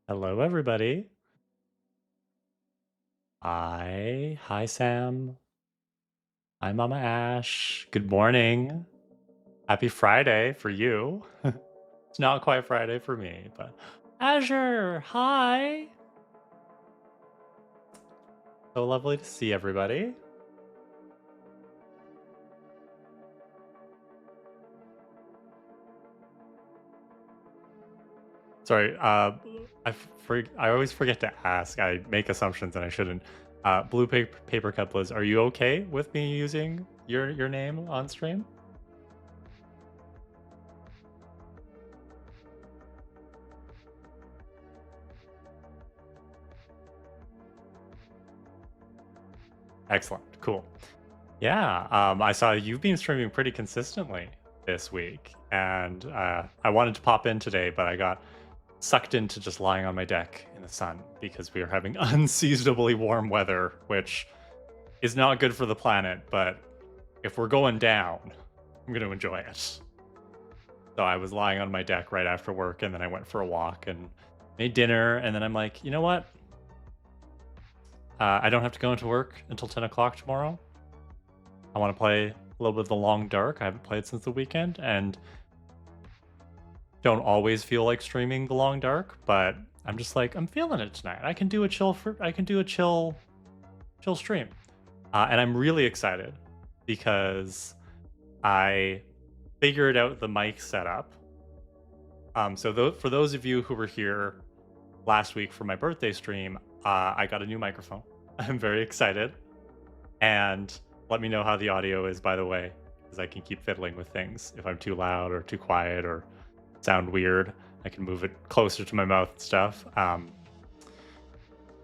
Hello, everybody. Hi, Sam. Hi, Mama Ash. Good morning. Happy Friday for you. It's not quite Friday for me, but Azure, hi. So lovely to see everybody. Sorry, I always forget to ask. I make assumptions and I shouldn't. Blue paper Cup Liz, are you okay with me using your name on stream? Excellent, cool. Yeah, I saw you've been streaming pretty consistently this week, and I wanted to pop in today, but I got sucked into just lying on my deck in the sun because we are having unseasonably warm weather, which is not good for the planet. But if we're going down, I'm going to enjoy it. So I was lying on my deck right after work, and then I went for a walk and made dinner, and then I'm like, you know what? I don't have to go into work until 10 o'clock tomorrow. I want to play a little bit of The Long Dark. I haven't played since the weekend and don't always feel like streaming The Long Dark, but I'm just like, I'm feeling it tonight. I can do a chill stream. And I'm really excited because I figured out the mic setup. So for those of you who were here last week for my birthday stream, I got a new microphone. I'm very excited. And let me know how the audio is, by the way, because I can keep fiddling with things. If I'm too loud or too quiet or sound weird, I can move it closer to my mouth and stuff.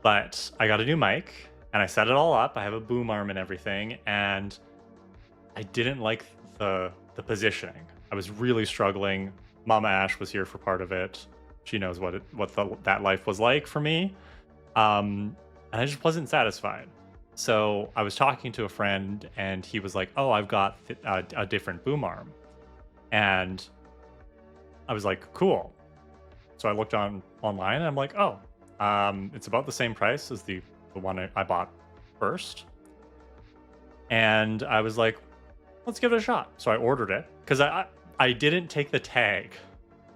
But I got a new mic and I set it all up. I have a boom arm and everything, and I didn't like the positioning. I was really struggling. Mama Ash was here for part of it. She knows that life was like for me. And I just wasn't satisfied. So I was talking to a friend, and he was like, "Oh, I've got a different boom arm," and I was like, "Cool." So I looked online, and I'm like, "Oh, it's about the same price as the one I bought first," and I was like, "Let's give it a shot." So I ordered it because I didn't take the tag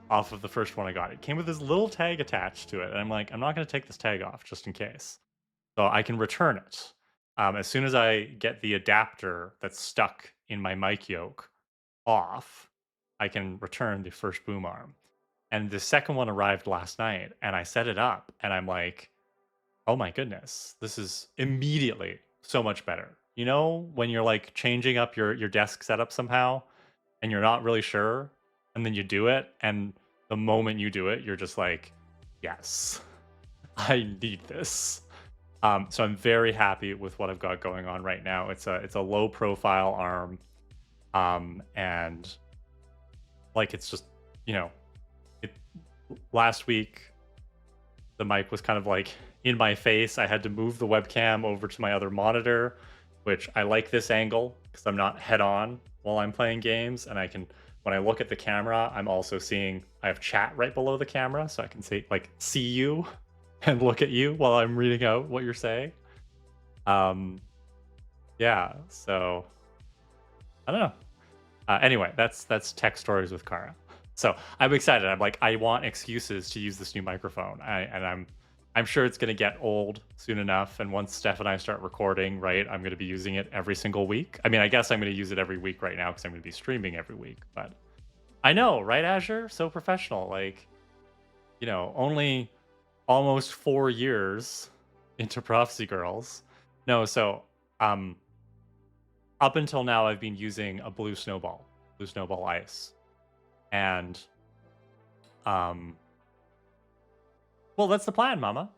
off of the first one I got. It came with this little tag attached to it, and I'm like, I'm not going to take this tag off just in case, so I can return it. As soon as I get the adapter that's stuck in my mic yoke off, I can return the first boom arm. And the second one arrived last night, and I set it up, and I'm like, oh my goodness, this is immediately so much better. You know, when you're like changing up your desk setup somehow and you're not really sure, and then you do it, and the moment you do it, you're just like, yes, I need this. So I'm very happy with what I've got going on right now. It's a low profile arm, and like it's just you know it. Last week the mic was kind of like in my face. I had to move the webcam over to my other monitor, which I like this angle because I'm not head on while I'm playing games, and I can when I look at the camera, I'm also seeing I have chat right below the camera, so I can see you and look at you while I'm reading out what you're saying. Um, yeah, so I don't know. Anyway, that's tech stories with Kara. So I'm excited. I'm like, I want excuses to use this new microphone. I'm sure it's gonna get old soon enough. And once Steph and I start recording, right, I'm gonna be using it every single week. I mean, I guess I'm gonna use it every week right now because I'm gonna be streaming every week. But I know, right, Azure? So professional. Like, only almost 4 years into Prophecy Girls. No, so um up until now I've been using a blue snowball ice. And um well, that's the plan, mama.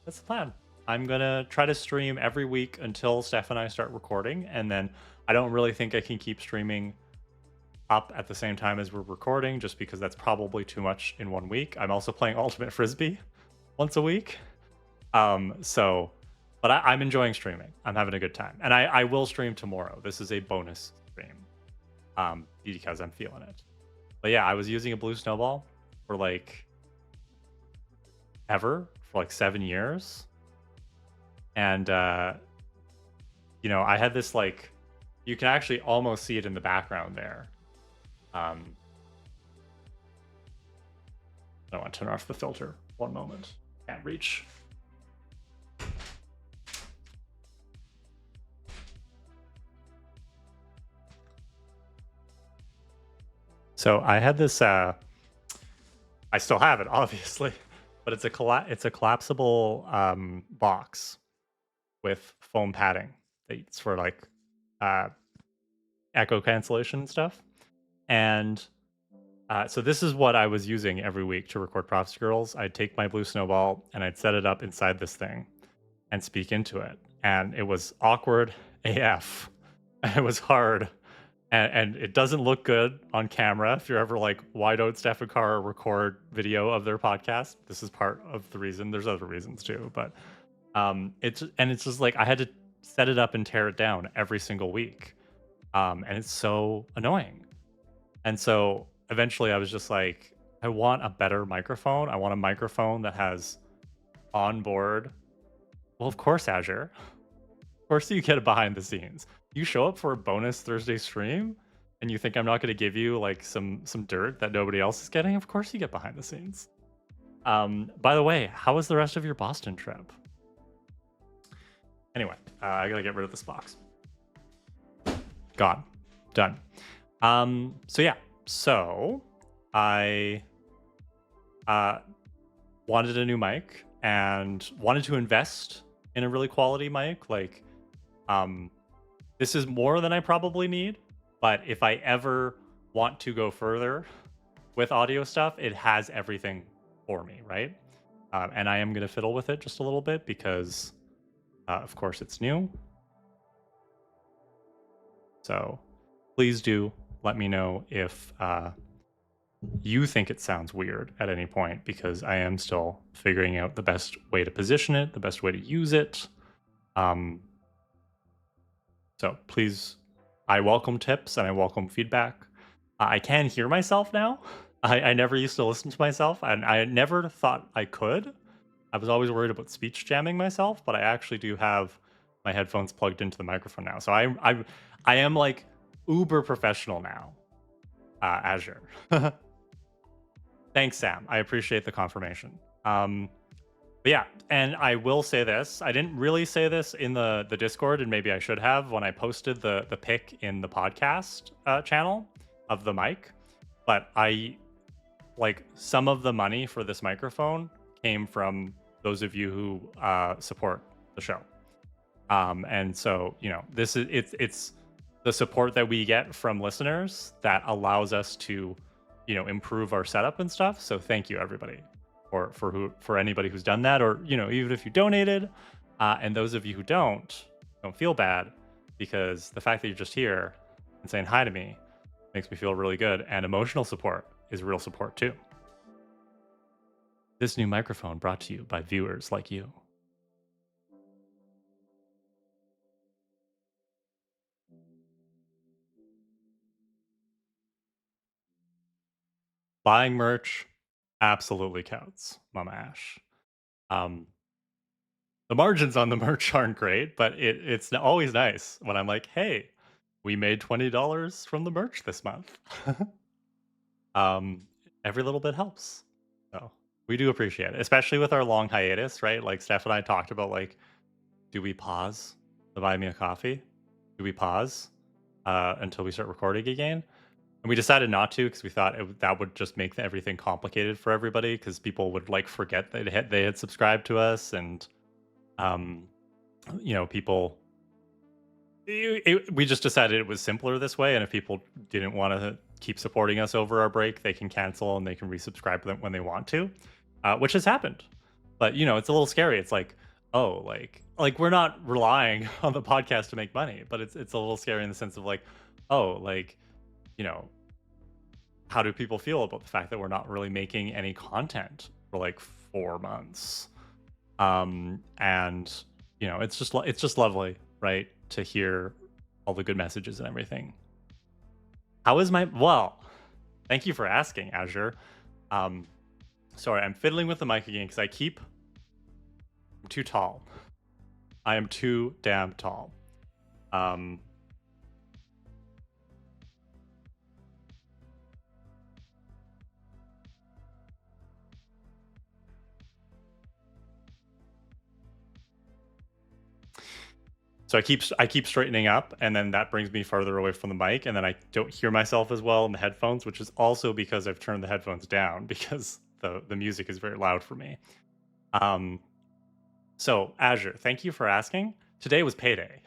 That's the plan. I'm gonna try to stream every week until Steph and I start recording, and then I don't really think I can keep streaming up at the same time as we're recording, just because that's probably too much in one week. I'm also playing Ultimate Frisbee once a week. So but I'm enjoying streaming. I'm having a good time. And I will stream tomorrow. This is a bonus stream. Because I'm feeling it. But yeah, I was using a blue snowball for like ever for like 7 years. And I had this like you can actually almost see it in the background there. I don't want to turn off the filter. One moment. Can't reach. So I had this. I still have it, obviously, but it's a collapsible box with foam padding. It's for like uh, echo cancellation stuff, and so this is what I was using every week to record Prophecy Girls. I'd take my blue snowball and I'd set it up inside this thing and speak into it, and it was awkward AF. It was hard. And it doesn't look good on camera. If you're ever like, why don't Steph and Cara record video of their podcast? This is part of the reason. There's other reasons too, but it's just like I had to set it up and tear it down every single week, and it's so annoying. And so eventually, I was just like, I want a better microphone. I want a microphone that has onboard. Well, of course, Azure. Of course, you get it behind the scenes. You show up for a bonus Thursday stream and you think I'm not going to give you like some dirt that nobody else is getting? Of course you get behind the scenes. By the way, how was the rest of your Boston trip? Anyway, I gotta get rid of this box. Gone. Done. So yeah. So I wanted a new mic and wanted to invest in a really quality mic. Like, this is more than I probably need, but if I ever want to go further with audio stuff, it has everything for me, right? And I am going to fiddle with it just a little bit because, of course, it's new. So please do let me know if you think it sounds weird at any point, because I am still figuring out the best way to position it, the best way to use it. So please, I welcome tips and I welcome feedback. I can hear myself now. I never used to listen to myself, and I never thought I could. I was always worried about speech jamming myself, but I actually do have my headphones plugged into the microphone now. So I am like uber professional now. Azure. Thanks, Sam. I appreciate the confirmation. But yeah, and I will say this. I didn't really say this in the Discord, and maybe I should have when I posted the pic in the podcast channel of the mic. But some of the money for this microphone came from those of you who support the show. And so, this is it's the support that we get from listeners that allows us to, improve our setup and stuff. So thank you everybody for anybody who's done that, or even if you donated, and those of you who don't feel bad, because the fact that you're just here and saying hi to me makes me feel really good, and emotional support is real support too. This new microphone brought to you by viewers like you. Buying merch absolutely counts, Mama Ash. Um, the margins on the merch aren't great, but it's always nice when I'm like, hey, we made $20 from the merch this month. um, every little bit helps. So we do appreciate it, especially with our long hiatus, right? Like Steph and I talked about, like, do we pause to buy me a coffee? Do we pause until we start recording again? And we decided not to, because we thought that would just make everything complicated for everybody, because people would like forget that they had subscribed to us, and um, people. We just decided it was simpler this way, and if people didn't want to keep supporting us over our break, they can cancel and they can resubscribe them when they want to, which has happened. But it's a little scary. It's like, oh, like we're not relying on the podcast to make money, but it's a little scary in the sense of like, oh, like, you know, how do people feel about the fact that we're not really making any content for like 4 months? And it's just lovely, right, to hear all the good messages and everything. How is my well? Thank you for asking, Azure. Um, sorry, I'm fiddling with the mic again because I'm too tall. I am too damn tall. So I keep straightening up, and then that brings me farther away from the mic, and then I don't hear myself as well in the headphones, which is also because I've turned the headphones down because the music is very loud for me. So Azure, thank you for asking. Today was payday.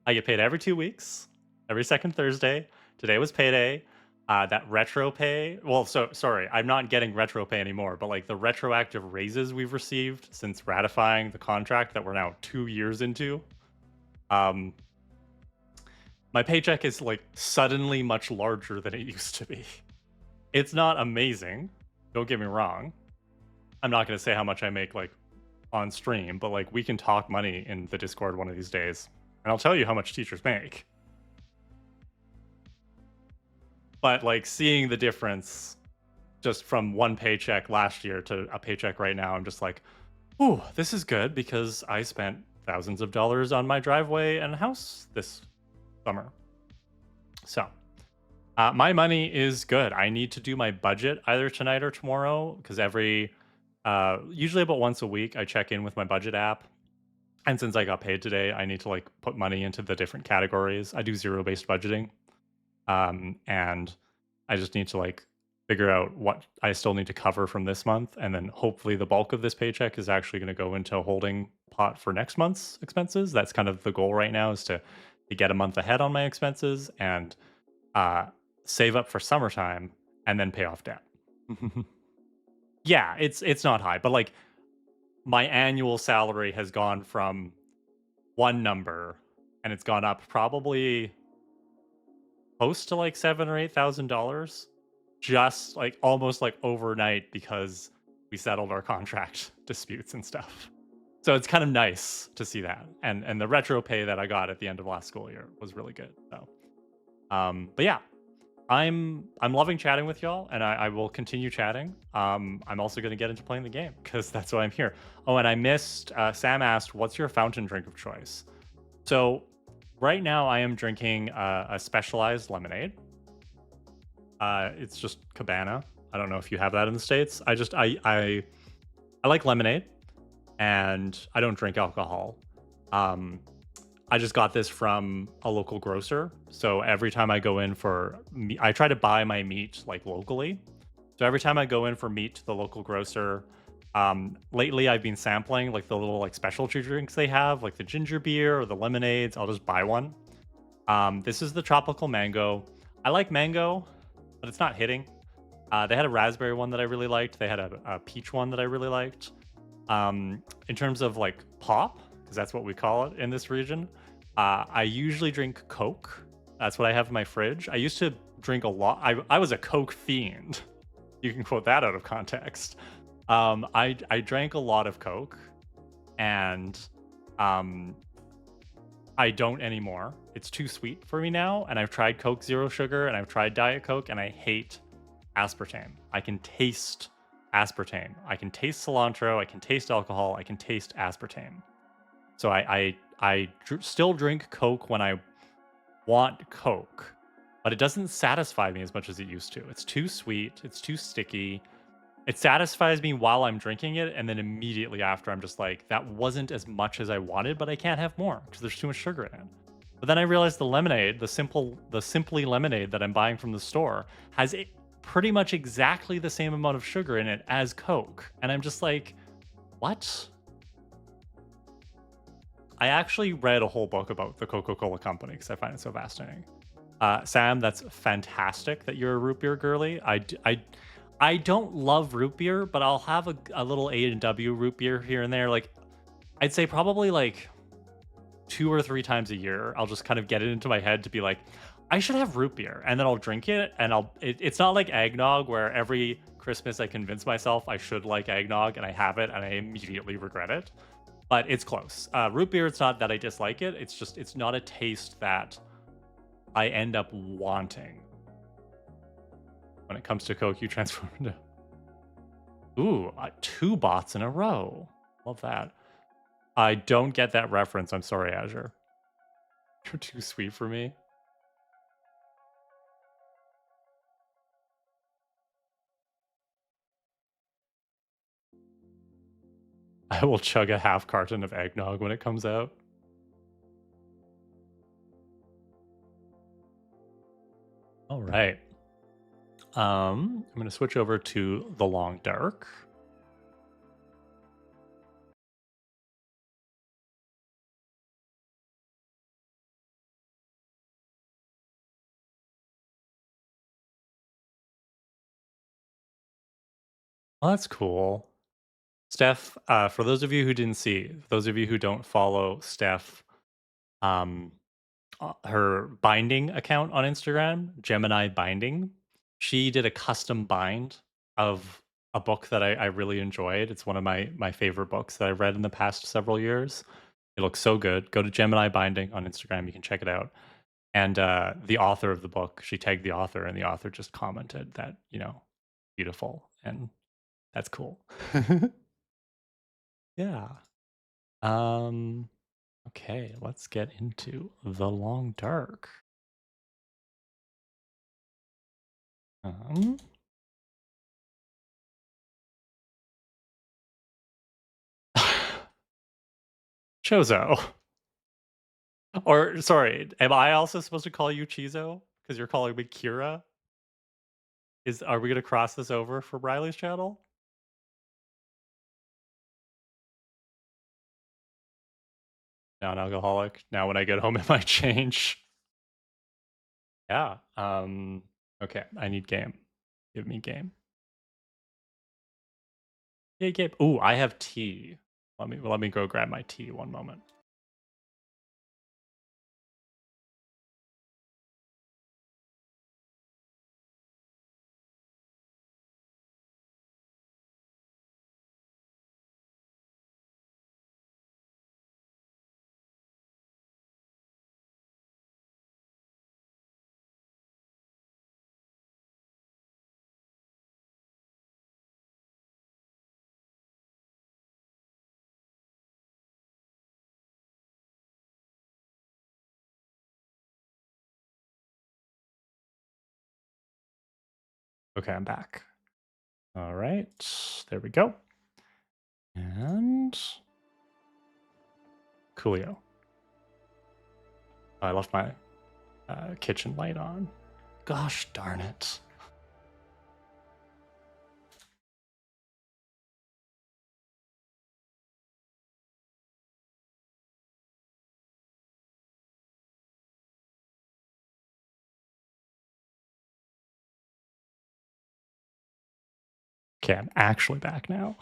I get paid every 2 weeks, every second Thursday. Today was payday. That retro pay. Well, so sorry, I'm not getting retro pay anymore, but like the retroactive raises we've received since ratifying the contract that we're now 2 years into. My paycheck is like suddenly much larger than it used to be. It's not amazing, don't get me wrong. I'm not going to say how much I make like on stream, but like we can talk money in the Discord one of these days, and I'll tell you how much teachers make. But like seeing the difference just from one paycheck last year to a paycheck right now, I'm just like, ooh, this is good, because I spent thousands of dollars on my driveway and house this summer. So my money is good. I need to do my budget either tonight or tomorrow, because usually about once a week I check in with my budget app. And since I got paid today, I need to like put money into the different categories. I do zero-based budgeting. And I just need to like figure out what I still need to cover from this month, and then hopefully the bulk of this paycheck is actually going to go into a holding pot for next month's expenses. That's kind of the goal right now, is to get a month ahead on my expenses and save up for summertime and then pay off debt. Yeah, it's not high, but like my annual salary has gone from one number, and it's gone up probably close to like $7,000 or $8,000, just like almost like overnight, because we settled our contract disputes and stuff. So it's kind of nice to see that, and the retro pay that I got at the end of last school year was really good. So, but yeah, I'm loving chatting with y'all, and I will continue chatting. I'm also going to get into playing the game, because that's why I'm here. Oh, and I missed. Sam asked, "What's your fountain drink of choice?" So right now I am drinking a specialized lemonade. It's just Cabana. I don't know if you have that in the States. I like lemonade, and I don't drink alcohol. I just got this from a local grocer. So every time I go in for meat, I try to buy my meat like locally. So every time I go in for meat to the local grocer, Lately, I've been sampling like the little like specialty drinks they have, like the ginger beer or the lemonades. I'll just buy one. This is the tropical mango. I like mango, but it's not hitting. They had a raspberry one that I really liked. They had a peach one that I really liked. In terms of like pop, because that's what we call it in this region, I usually drink Coke. That's what I have in my fridge. I used to drink a lot. I was a Coke fiend. You can quote that out of context. I drank a lot of Coke, and um, I don't anymore. It's too sweet for me now, and I've tried Coke Zero Sugar, and I've tried Diet Coke, and I hate aspartame. I can taste aspartame. I can taste cilantro. I can taste alcohol. I can taste aspartame. So still drink Coke when I want Coke, but it doesn't satisfy me as much as it used to. It's too sweet. It's too sticky. It satisfies me while I'm drinking it, and then immediately after, I'm just like, that wasn't as much as I wanted, but I can't have more because there's too much sugar in it. But then I realized the lemonade, the Simply lemonade that I'm buying from the store, has pretty much exactly the same amount of sugar in it as Coke, and I'm just like, what? I actually read a whole book about the Coca-Cola company because I find it so fascinating. Sam, that's fantastic that you're a root beer girly. I don't love root beer, but I'll have a little A&W root beer here and there. Like, I'd say probably like 2 or 3 times a year. I'll just kind of get it into my head to be like, I should have root beer, and then I'll drink it, and it's not like eggnog where every Christmas I convince myself I should like eggnog, and I have it, and I immediately regret it. But it's close. Root beer, it's not that I dislike it. It's just it's not a taste that I end up wanting. When it comes to Coke, you transform into... Ooh, 2 bots in a row. Love that. I don't get that reference. I'm sorry, Azure. You're too sweet for me. I will chug a half carton of eggnog when it comes out. All right. I'm going to switch over to the Long Dark. Oh, that's cool. Steph, for those of you who didn't see, those of you who don't follow Steph, um, her binding account on Instagram, Gemini Binding, she did a custom bind of a book that I really enjoyed. It's one of my favorite books that I've read in the past several years. It looks so good. Go to Gemini Binding on Instagram. You can check it out. And the author of the book, she tagged the author, and the author just commented that, beautiful. And that's cool. Yeah. Um, okay, let's get into The Long Dark. Um, Chozo. Or sorry, am I also supposed to call you Chizo? Because you're calling me Kira? Are we gonna cross this over for Riley's channel? Non-alcoholic. Now when I get home it might change. Yeah. Okay, I need game. Give me game. Yeah, game. Ooh, I have tea. Let me go grab my tea one moment. Okay, I'm back. All right, there we go. And Coolio. I left my kitchen light on. Gosh darn it. Okay, I'm actually back now.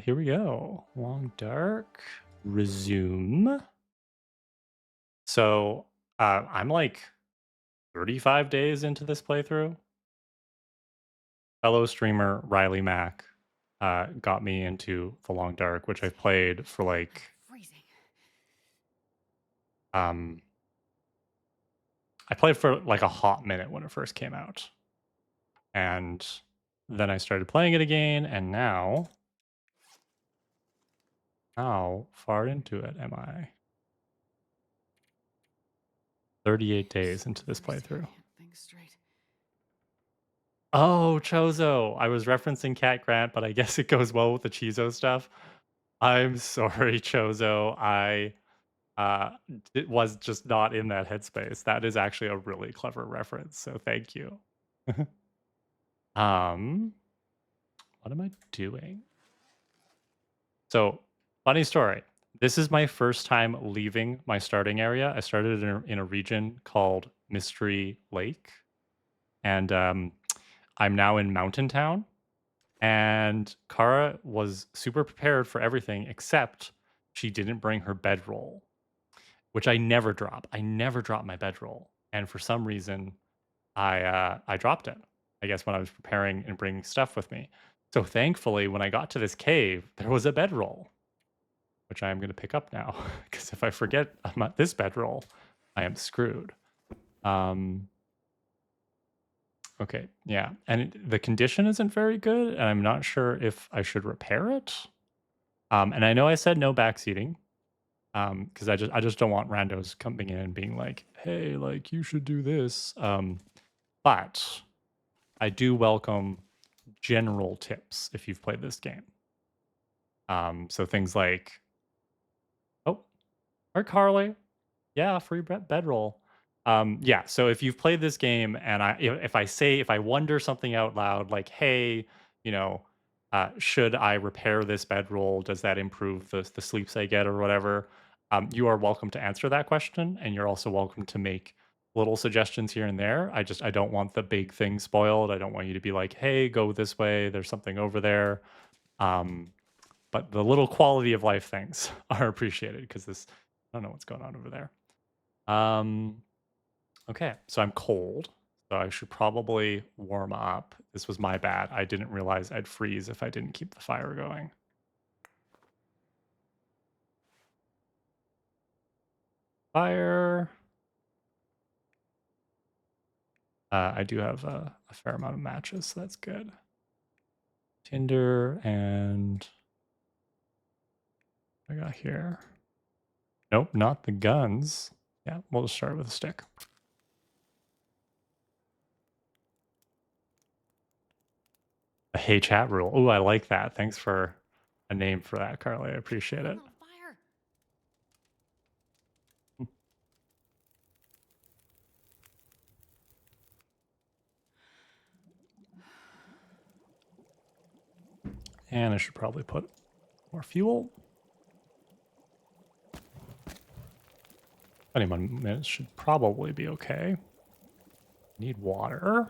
Here we go. Long dark. Resume. So I'm like 35 days into this playthrough. Fellow streamer Riley Mack got me into the Long Dark, which I've played for like I played for like a hot minute when it first came out. And then I started playing it again, and now how far into it am I? 38 days into this playthrough. Oh, Chozo. I was referencing Cat Grant, but I guess it goes well with the Chizo stuff. I'm sorry, Chozo. I it was just not in that headspace. That is actually a really clever reference, so thank you. What am I doing? So, funny story. This is my first time leaving my starting area. I started in a region called Mystery Lake, and I'm now in Mountain Town. And Kara was super prepared for everything except she didn't bring her bedroll, which I never drop. I never drop my bedroll, and for some reason, I dropped it. I guess when I was preparing and bringing stuff with me. So thankfully, when I got to this cave, there was a bedroll, which I am going to pick up now because if I forget this bedroll, I am screwed. Okay, yeah, and the condition isn't very good, and I'm not sure if I should repair it. And I know I said no backseating, because I just don't want randos coming in and being like, "Hey, like you should do this." But I do welcome general tips if you've played this game. So things like, oh, or Carly, yeah, free bedroll. Yeah, so if you've played this game and if I wonder something out loud like, hey, you know, should I repair this bedroll? Does that improve the sleeps I get or whatever? You are welcome to answer that question, and you're also welcome to make little suggestions here and there. I don't want the big thing spoiled. I don't want you to be like, hey, go this way. There's something over there. But the little quality of life things are appreciated because I don't know what's going on over there. Okay, so I'm cold, so I should probably warm up. This was my bad. I didn't realize I'd freeze if I didn't keep the fire going. Fire. I do have a fair amount of matches, so that's good. Tinder and what I got here. Nope, not the guns. Yeah, we'll just start with a stick. A hey chat rule. Oh, I like that. Thanks for a name for that, Carly. I appreciate it. And I should probably put more fuel. 21 minutes should probably be okay. Need water.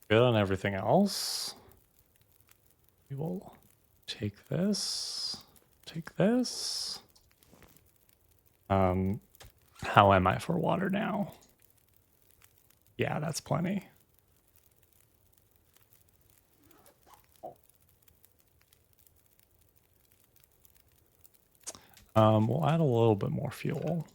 Good on everything else. We will take this. Take this. How am I for water now? Yeah, that's plenty. We'll add a little bit more fuel.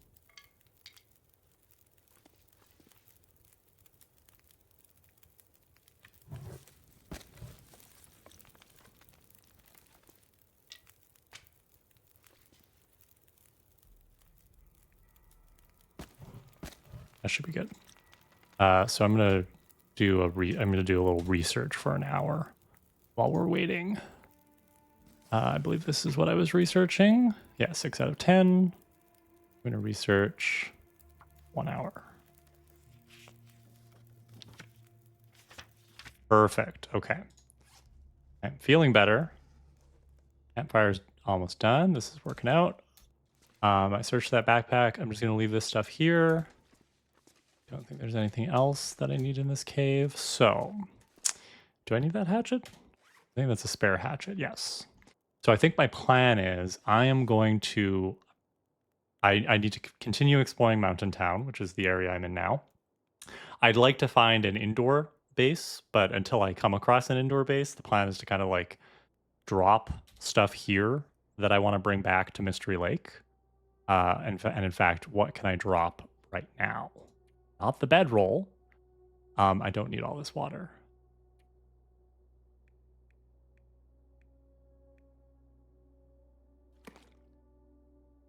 That should be good. So I'm gonna do I'm gonna do a little research for an hour while we're waiting. I believe this is what I was researching. Yeah, 6 out of 10. I'm gonna research 1 hour. Perfect. Okay. I'm feeling better. Campfire's almost done. This is working out. I searched that backpack. I'm just going to leave this stuff here. Don't think there's anything else that I need in this cave. So, do I need that hatchet? I think that's a spare hatchet. Yes. So I think my plan is I am going to... I need to continue exploring Mountain Town, which is the area I'm in now. I'd like to find an indoor base, but until I come across an indoor base, the plan is to kind of like drop stuff here that I want to bring back to Mystery Lake. And in fact, what can I drop right now? Not the bedroll. I don't need all this water.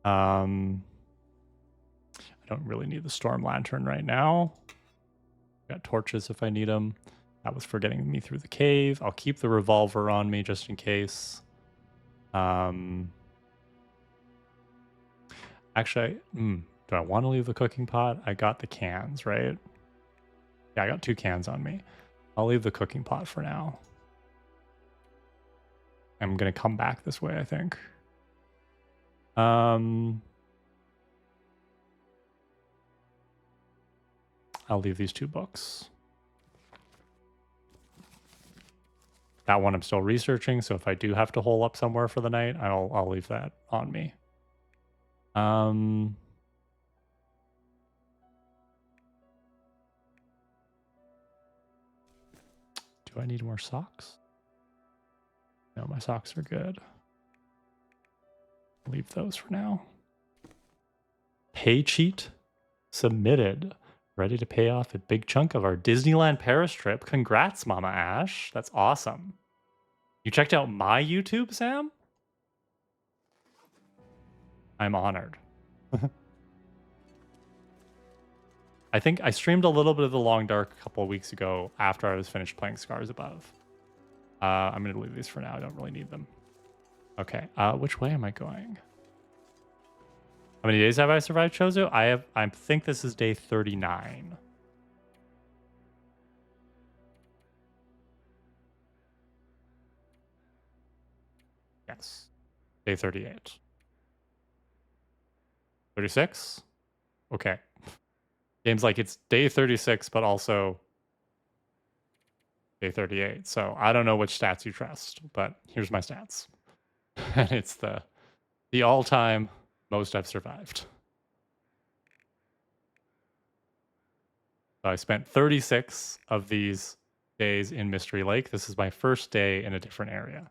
I don't really need the storm lantern right now. Got torches if I need them. That was for getting me through the cave. I'll keep the revolver on me just in case. Actually, do I want to leave the cooking pot? I got the cans, right? Yeah, I got 2 cans on me. I'll leave the cooking pot for now. I'm going to come back this way, I think. I'll leave these 2 books. That one I'm still researching, so if I do have to hole up somewhere for the night, I'll leave that on me. Do I need more socks? No, my socks are good. Leave those for now. Pay cheat submitted. Ready to pay off a big chunk of our Disneyland Paris trip. Congrats, Mama Ash. That's awesome. You checked out my YouTube, Sam? I'm honored. I think I streamed a little bit of The Long Dark a couple of weeks ago after I was finished playing Scars Above. I'm going to leave these for now. I don't really need them. Okay. Which way am I going? How many days have I survived, Chozo? I think this is day 39. Yes. Day 38. 36? Okay. Game's like it's day 36, but also day 38. So I don't know which stats you trust, but here's my stats. And it's the all-time most I've survived. So I spent 36 of these days in Mystery Lake. This is my first day in a different area.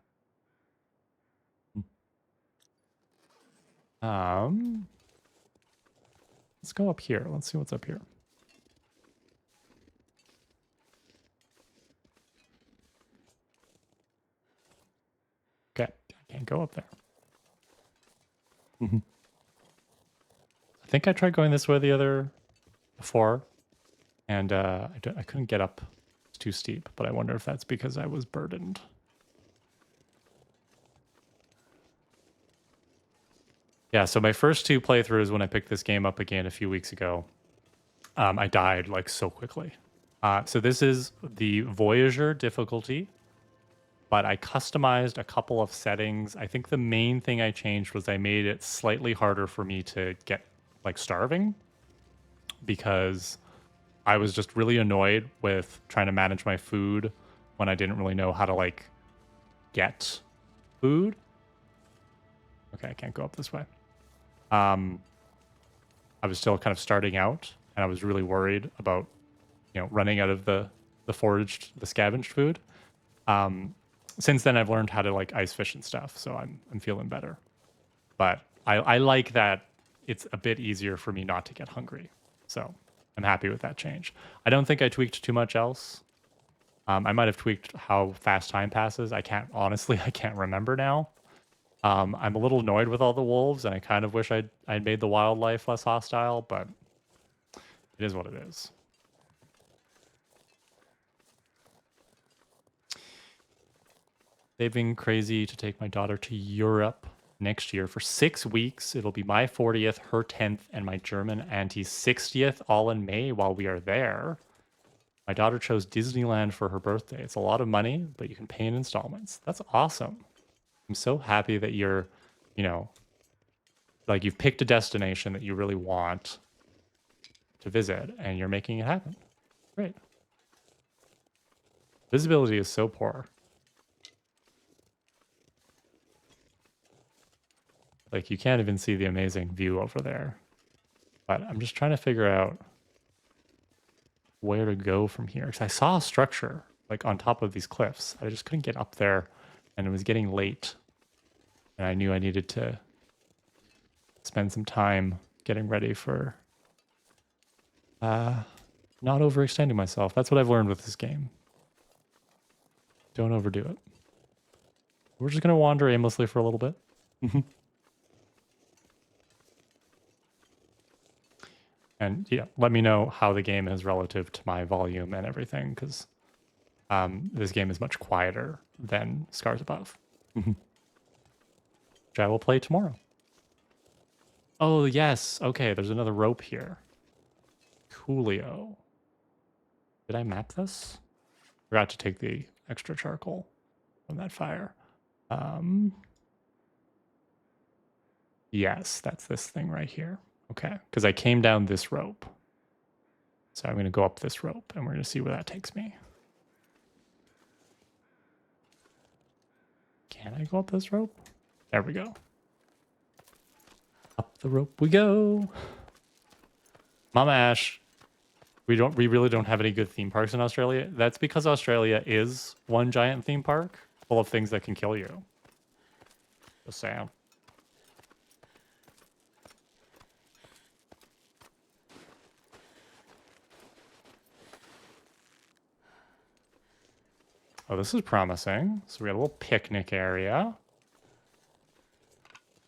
Let's go up here. Let's see what's up here. Okay, I can't go up there. I think I tried going this way before, and I couldn't get up. It's too steep, but I wonder if that's because I was burdened. Yeah, so my first 2 playthroughs when I picked this game up again a few weeks ago, I died like so quickly. So this is the Voyager difficulty, but I customized a couple of settings. I think the main thing I changed was I made it slightly harder for me to get like starving, because I was just really annoyed with trying to manage my food when I didn't really know how to like get food. Okay, I can't go up this way. I was still kind of starting out, and I was really worried about, running out of the scavenged food. Since then, I've learned how to like ice fish and stuff, so I'm feeling better. But I like that it's a bit easier for me not to get hungry, so I'm happy with that change. I don't think I tweaked too much else. I might have tweaked how fast time passes. I can't remember now. I'm a little annoyed with all the wolves, and I kind of wish I'd made the wildlife less hostile, but it is what it is. Saving crazy to take my daughter to Europe next year for 6 weeks. It'll be my 40th, her 10th, and my German auntie's 60th, all in May while we are there. My daughter chose Disneyland for her birthday. It's a lot of money, but you can pay in installments. That's awesome. I'm so happy that you're, you know, like you've picked a destination that you really want to visit and you're making it happen. Great. Visibility is so poor. Like you can't even see the amazing view over there. But I'm just trying to figure out where to go from here. Because I saw a structure like on top of these cliffs. I just couldn't get up there and it was getting late. And I knew I needed to spend some time getting ready for not overextending myself. That's what I've learned with this game. Don't overdo it. We're just going to wander aimlessly for a little bit. And yeah, let me know how the game is relative to my volume and everything, because this game is much quieter than Scars Above, which I will play tomorrow. Oh, yes. Okay, there's another rope here. Coolio. Did I map this? Forgot to take the extra charcoal from that fire. Yes, that's this thing right here. Okay, because I came down this rope. So I'm going to go up this rope, and we're going to see where that takes me. Can I go up this rope? There we go. Up the rope we go. Mama Ash, we really don't have any good theme parks in Australia. That's because Australia is one giant theme park full of things that can kill you. Just saying. Oh, this is promising. So we got a little picnic area.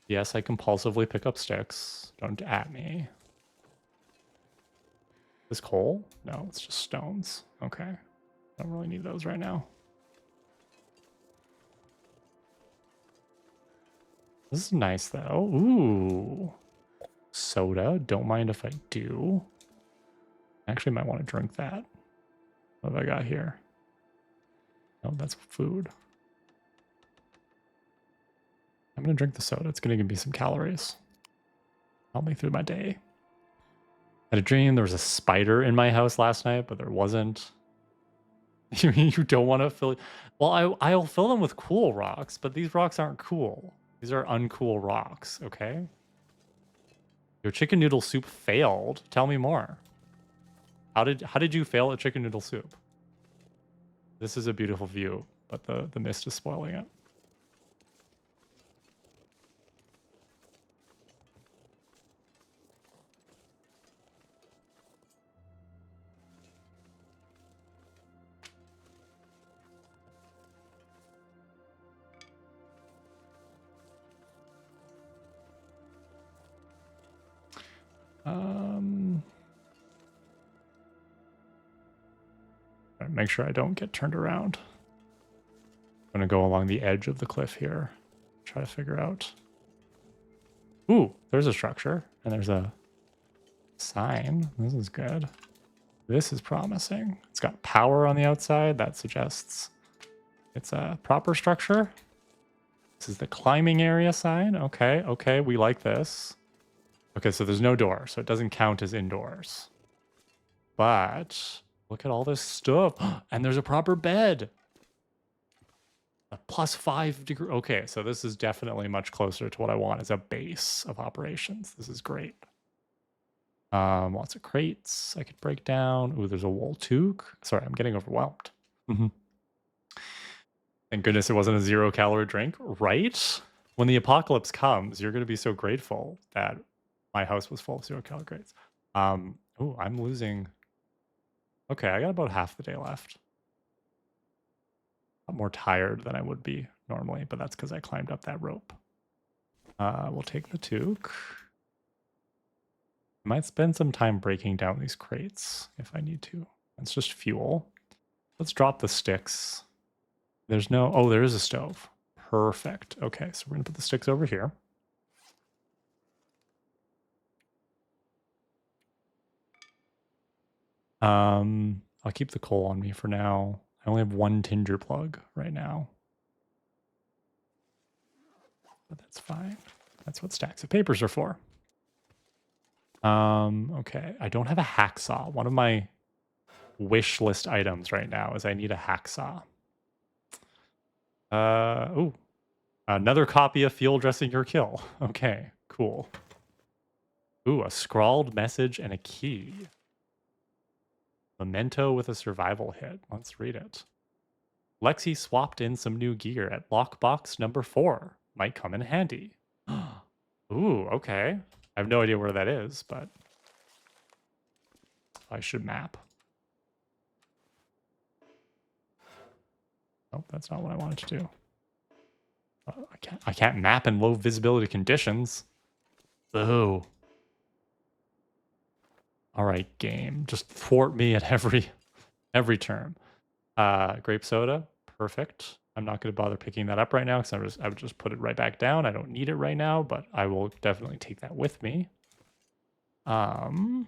Yes, I compulsively pick up sticks. Don't at me. This coal? No, it's just stones. Okay. Don't really need those right now. This is nice, though. Ooh. Soda. Don't mind if I do. Actually, might want to drink that. What have I got here? No, that's food. I'm going to drink the soda. It's going to give me some calories. Help me through my day. I had a dream there was a spider in my house last night, but there wasn't. You mean you don't want to fill... Well, I'll fill them with cool rocks, but these rocks aren't cool. These are uncool rocks, okay? Your chicken noodle soup failed. Tell me more. How did you fail at chicken noodle soup? This is a beautiful view, but the mist is spoiling it. Make sure I don't get turned around. I'm gonna go along the edge of the cliff here. Try to figure out. Ooh, there's a structure and there's a sign. This is good. This is promising. It's got power on the outside. That suggests it's a proper structure. This is the climbing area sign. Okay, okay, we like this. Okay, so there's no door, so it doesn't count as indoors. But look at all this stuff. And there's a proper bed. A +5 degree. Okay, so this is definitely much closer to what I want as a base of operations. This is great. Lots of crates I could break down. Ooh, there's a wool toque. Sorry, I'm getting overwhelmed. Thank goodness it wasn't a 0-calorie drink, right? When the apocalypse comes, you're going to be so grateful that my house was full of 0-calorie crates. Oh, I'm losing. Okay, I got about half the day left. I'm more tired than I would be normally, but that's because I climbed up that rope. We'll take the toque. I might spend some time breaking down these crates if I need to. It's just fuel. Let's drop the sticks. There's no... Oh, there is a stove. Perfect. Okay, so we're going to put the sticks over here. I'll keep the coal on me for now. I only have one tinder plug right now. But that's fine. That's what stacks of papers are for. Okay. I don't have a hacksaw. One of my wish list items right now is I need a hacksaw. Oh, another copy of Field Dressing Your Kill. Okay, cool. Ooh, a scrawled message and a key. Memento with a survival hit. Let's read it. Lexi swapped in some new gear at lockbox number 4. Might come in handy. Ooh, okay. I have no idea where that is, but I should map. Oh, that's not what I wanted to do. I can't map in low visibility conditions. Boo. All right, game. Just thwart me at every turn. Grape soda, perfect. I'm not going to bother picking that up right now because I would just put it right back down. I don't need it right now, but I will definitely take that with me. Okay.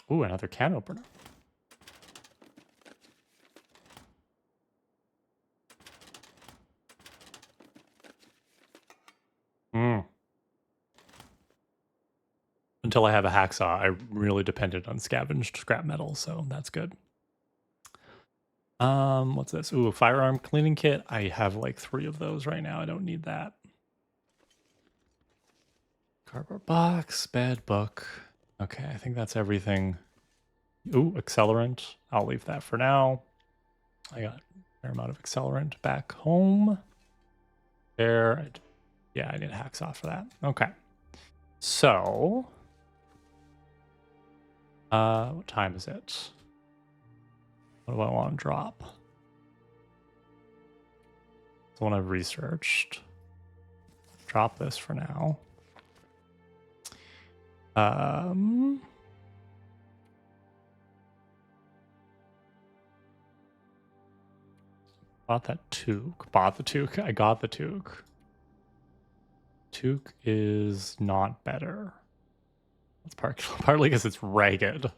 Ooh, another can opener. Until I have a hacksaw, I really depended on scavenged scrap metal, so that's good. What's this? Ooh, a firearm cleaning kit. I have like 3 of those right now. I don't need that. Cardboard box, bed book. Okay, I think that's everything. Ooh, accelerant. I'll leave that for now. I got a fair amount of accelerant back home. There. Yeah, I need a hacksaw for that. Okay. So, what time is it? What do I want to drop? The one I've researched. Drop this for now. Bought that toque. Bought the toque. I got the toque. Toque is not better. That's partly because it's ragged.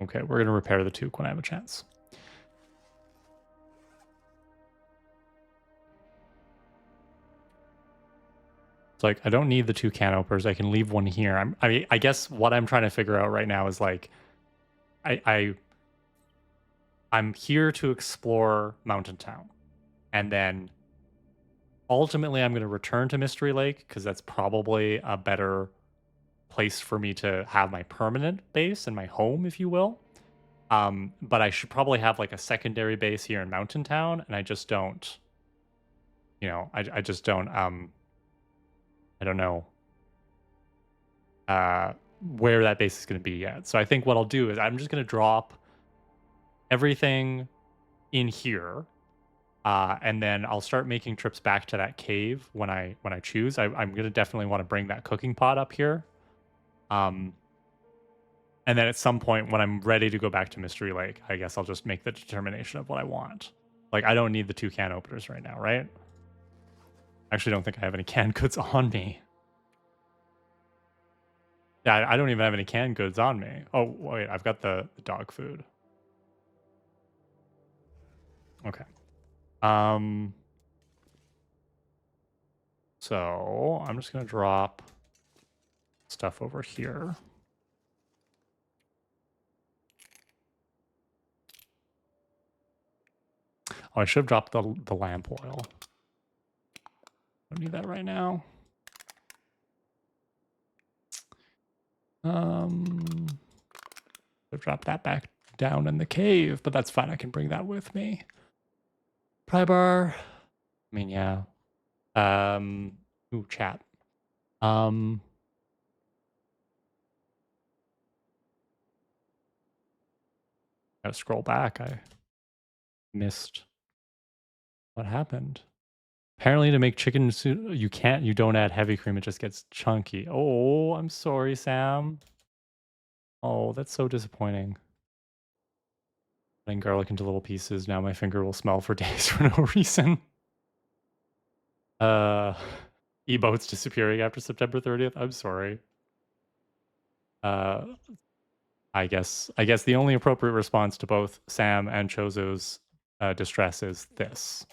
Okay, we're gonna repair the toque when I have a chance. It's like I don't need the 2 can openers. I can leave one here. I guess what I'm trying to figure out right now is like, I'm here to explore Mountain Town, and then ultimately I'm going to return to Mystery Lake because that's probably a better place for me to have my permanent base and my home, if you will. But I should probably have like a secondary base here in Mountain Town, and I just don't. You know, I just don't. I don't know where that base is going to be yet. So I think what I'll do is I'm just going to drop everything in here, and then I'll start making trips back to that cave when I choose. I'm going to definitely want to bring that cooking pot up here. And then at some point when I'm ready to go back to Mystery Lake, I guess I'll just make the determination of what I want. Like, I don't need the 2 can openers right now, right? I actually don't think I have any canned goods on me. Yeah, I don't even have any canned goods on me. Oh, wait, I've got the dog food. Okay. So I'm just going to drop stuff over here. Oh, I should have dropped the lamp oil. Don't need that right now. I've dropped that back down in the cave, but that's fine. I can bring that with me. Pry bar. I mean, yeah. Ooh, chat. Gotta scroll back. Missed. What happened? Apparently to make chicken soup, you don't add heavy cream, it just gets chunky. Oh, I'm sorry, Sam. Oh, that's so disappointing. Cutting garlic into little pieces, now my finger will smell for days for no reason. Uh, E-boats disappearing after September 30th. I'm sorry. Uh, I guess the only appropriate response to both Sam and Chozo's distress is this.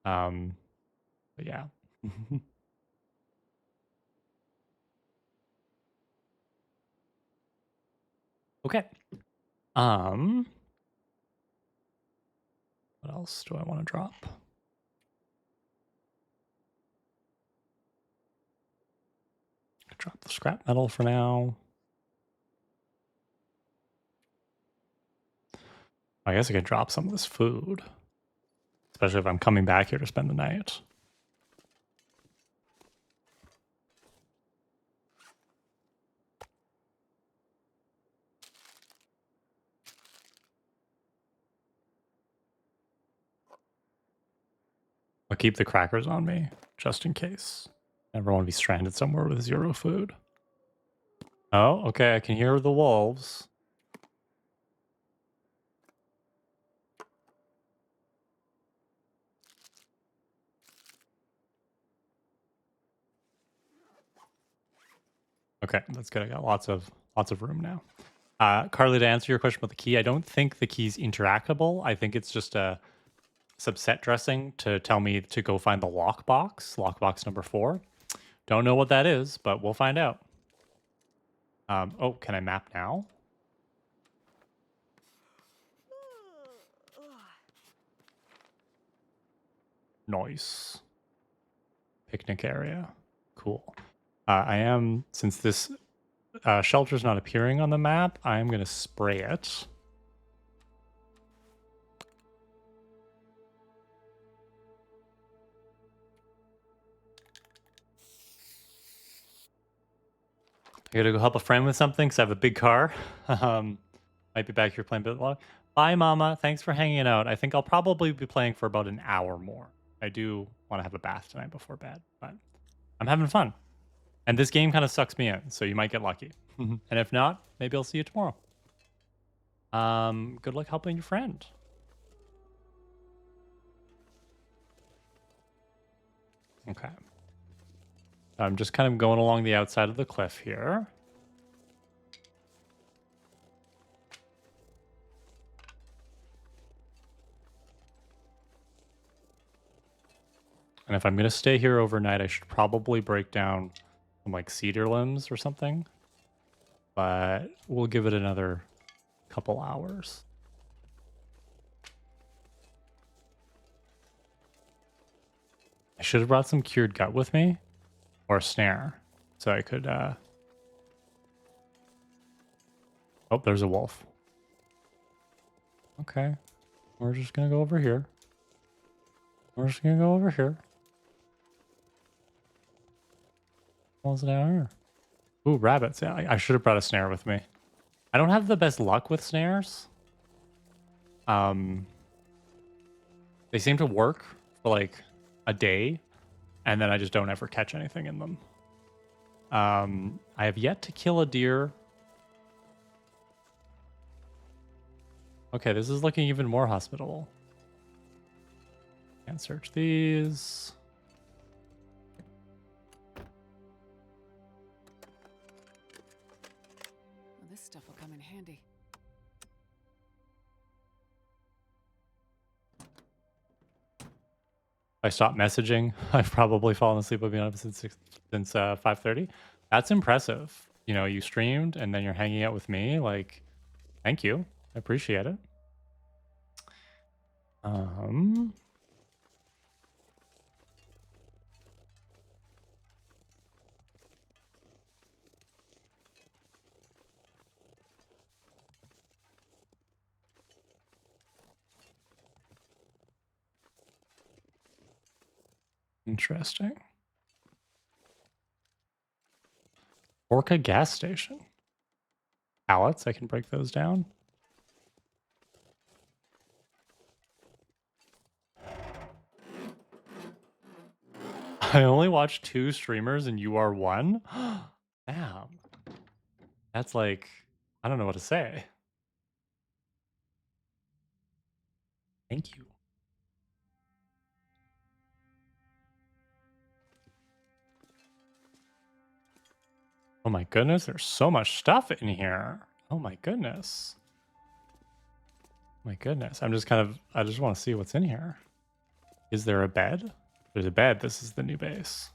But yeah. Okay. What else do I want to drop? Drop the scrap metal for now. I guess I could drop some of this food, especially if I'm coming back here to spend the night. I'll keep the crackers on me, just in case. Never want to be stranded somewhere with 0 food. Oh, okay, I can hear the wolves. Okay, that's good. I got lots of room now. Carly, to answer your question about the key, I don't think the key's interactable. I think it's just a subset dressing to tell me to go find the lockbox number 4. Don't know what that is, but we'll find out. Oh, can I map now? Nice. Picnic area. Cool. I am, since this shelter's not appearing on the map, I am going to spray it. I gotta go help a friend with something because I have a big car. Might be back here playing a bit long. Bye, Mama. Thanks for hanging out. I think I'll probably be playing for about an hour more. I do want to have a bath tonight before bed, but I'm having fun. And this game kind of sucks me in, so you might get lucky. And if not, maybe I'll see you tomorrow. Good luck helping your friend. Okay. I'm just kind of going along the outside of the cliff here. And if I'm going to stay here overnight, I should probably break down some like cedar limbs or something. But we'll give it another couple hours. I should have brought some cured gut with me or a snare so I could Oh, there's a wolf. Okay. We're just going to go over here. We're just going to go over here. What's down here? Ooh, rabbits. Yeah, I should have brought a snare with me. I don't have the best luck with snares. They seem to work for like a day, and then I just don't ever catch anything in them. I have yet to kill a deer. Okay, this is looking even more hospitable. Can't search these. Well, this stuff will come in handy. I stopped messaging. I've probably fallen asleep. I've been up since 5:30. That's impressive. You know, you streamed and then you're hanging out with me. Like, thank you. I appreciate it. Interesting. Orca gas station. pallets. I can break those down. I only watch 2 streamers and you are one? Damn. That's like, I don't know what to say. Thank you. Oh my goodness, there's so much stuff in here. Oh my goodness. My goodness. I just want to see what's in here. Is there a bed? There's a bed. This is the new base.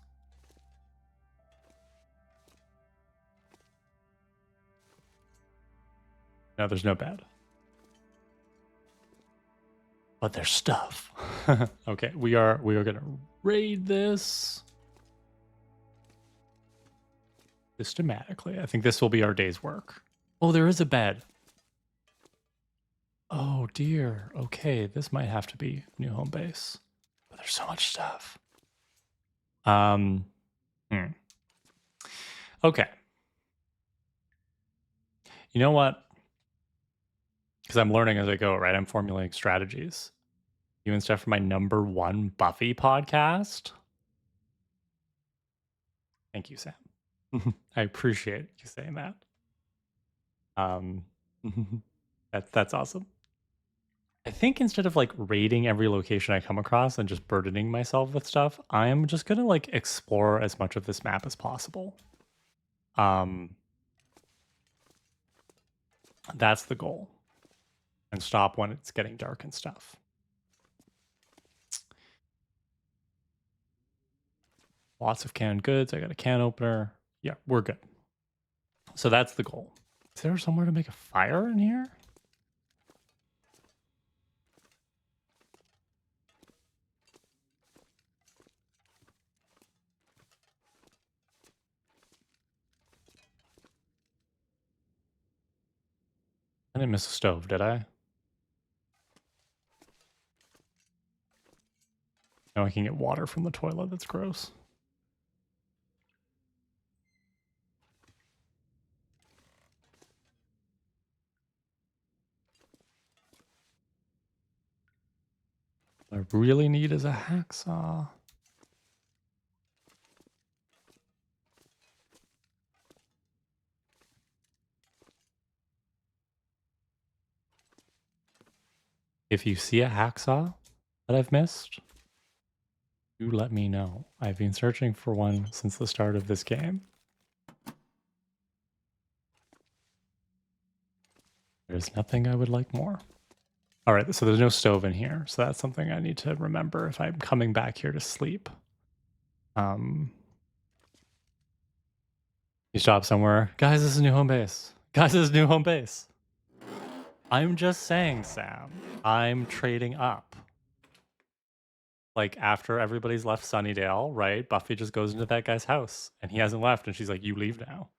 No, there's no bed. But there's stuff. Okay, we are gonna raid this systematically. I think this will be our day's work. Oh, there is a bed. Oh dear. Okay, this might have to be new home base. But there's so much stuff. Okay. You know what? Because I'm learning as I go, right? I'm formulating strategies. You and Steph are my #1 Buffy podcast. Thank you, Sam. I appreciate you saying that. That's awesome. I think instead of like raiding every location I come across and just burdening myself with stuff, I'm just gonna like explore as much of this map as possible. That's the goal. And stop when it's getting dark and stuff. Lots of canned goods. I got a can opener. Yeah, we're good. So that's the goal. Is there somewhere to make a fire in here? I didn't miss a stove, did I? No, I can get water from the toilet. That's gross. What I really need is a hacksaw. If you see a hacksaw that I've missed, do let me know. I've been searching for one since the start of this game. There's nothing I would like more. All right, so there's no stove in here, so that's something I need to remember if I'm coming back here to sleep. You stop somewhere. Guys, this is new home base. Guys, this is new home base. I'm just saying, Sam. I'm trading up. Like, after everybody's left Sunnydale, right? Buffy just goes into that guy's house, and he hasn't left, and she's like, you leave now.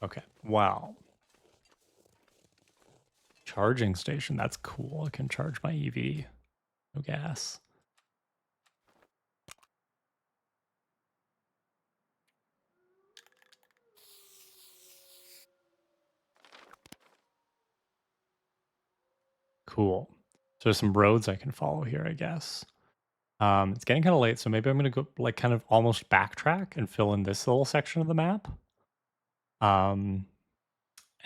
Okay, wow. Charging station, that's cool. I can charge my EV. No gas. Cool. So there's some roads I can follow here, I guess. It's getting kind of late, so maybe I'm going to go like kind of almost backtrack and fill in this little section of the map.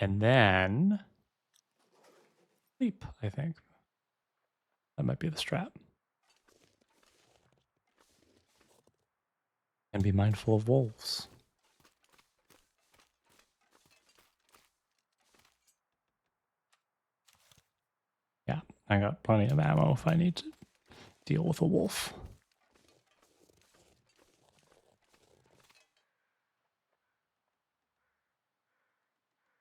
And then sleep, I think. That might be the strat. And be mindful of wolves. Yeah, I got plenty of ammo if I need to deal with a wolf.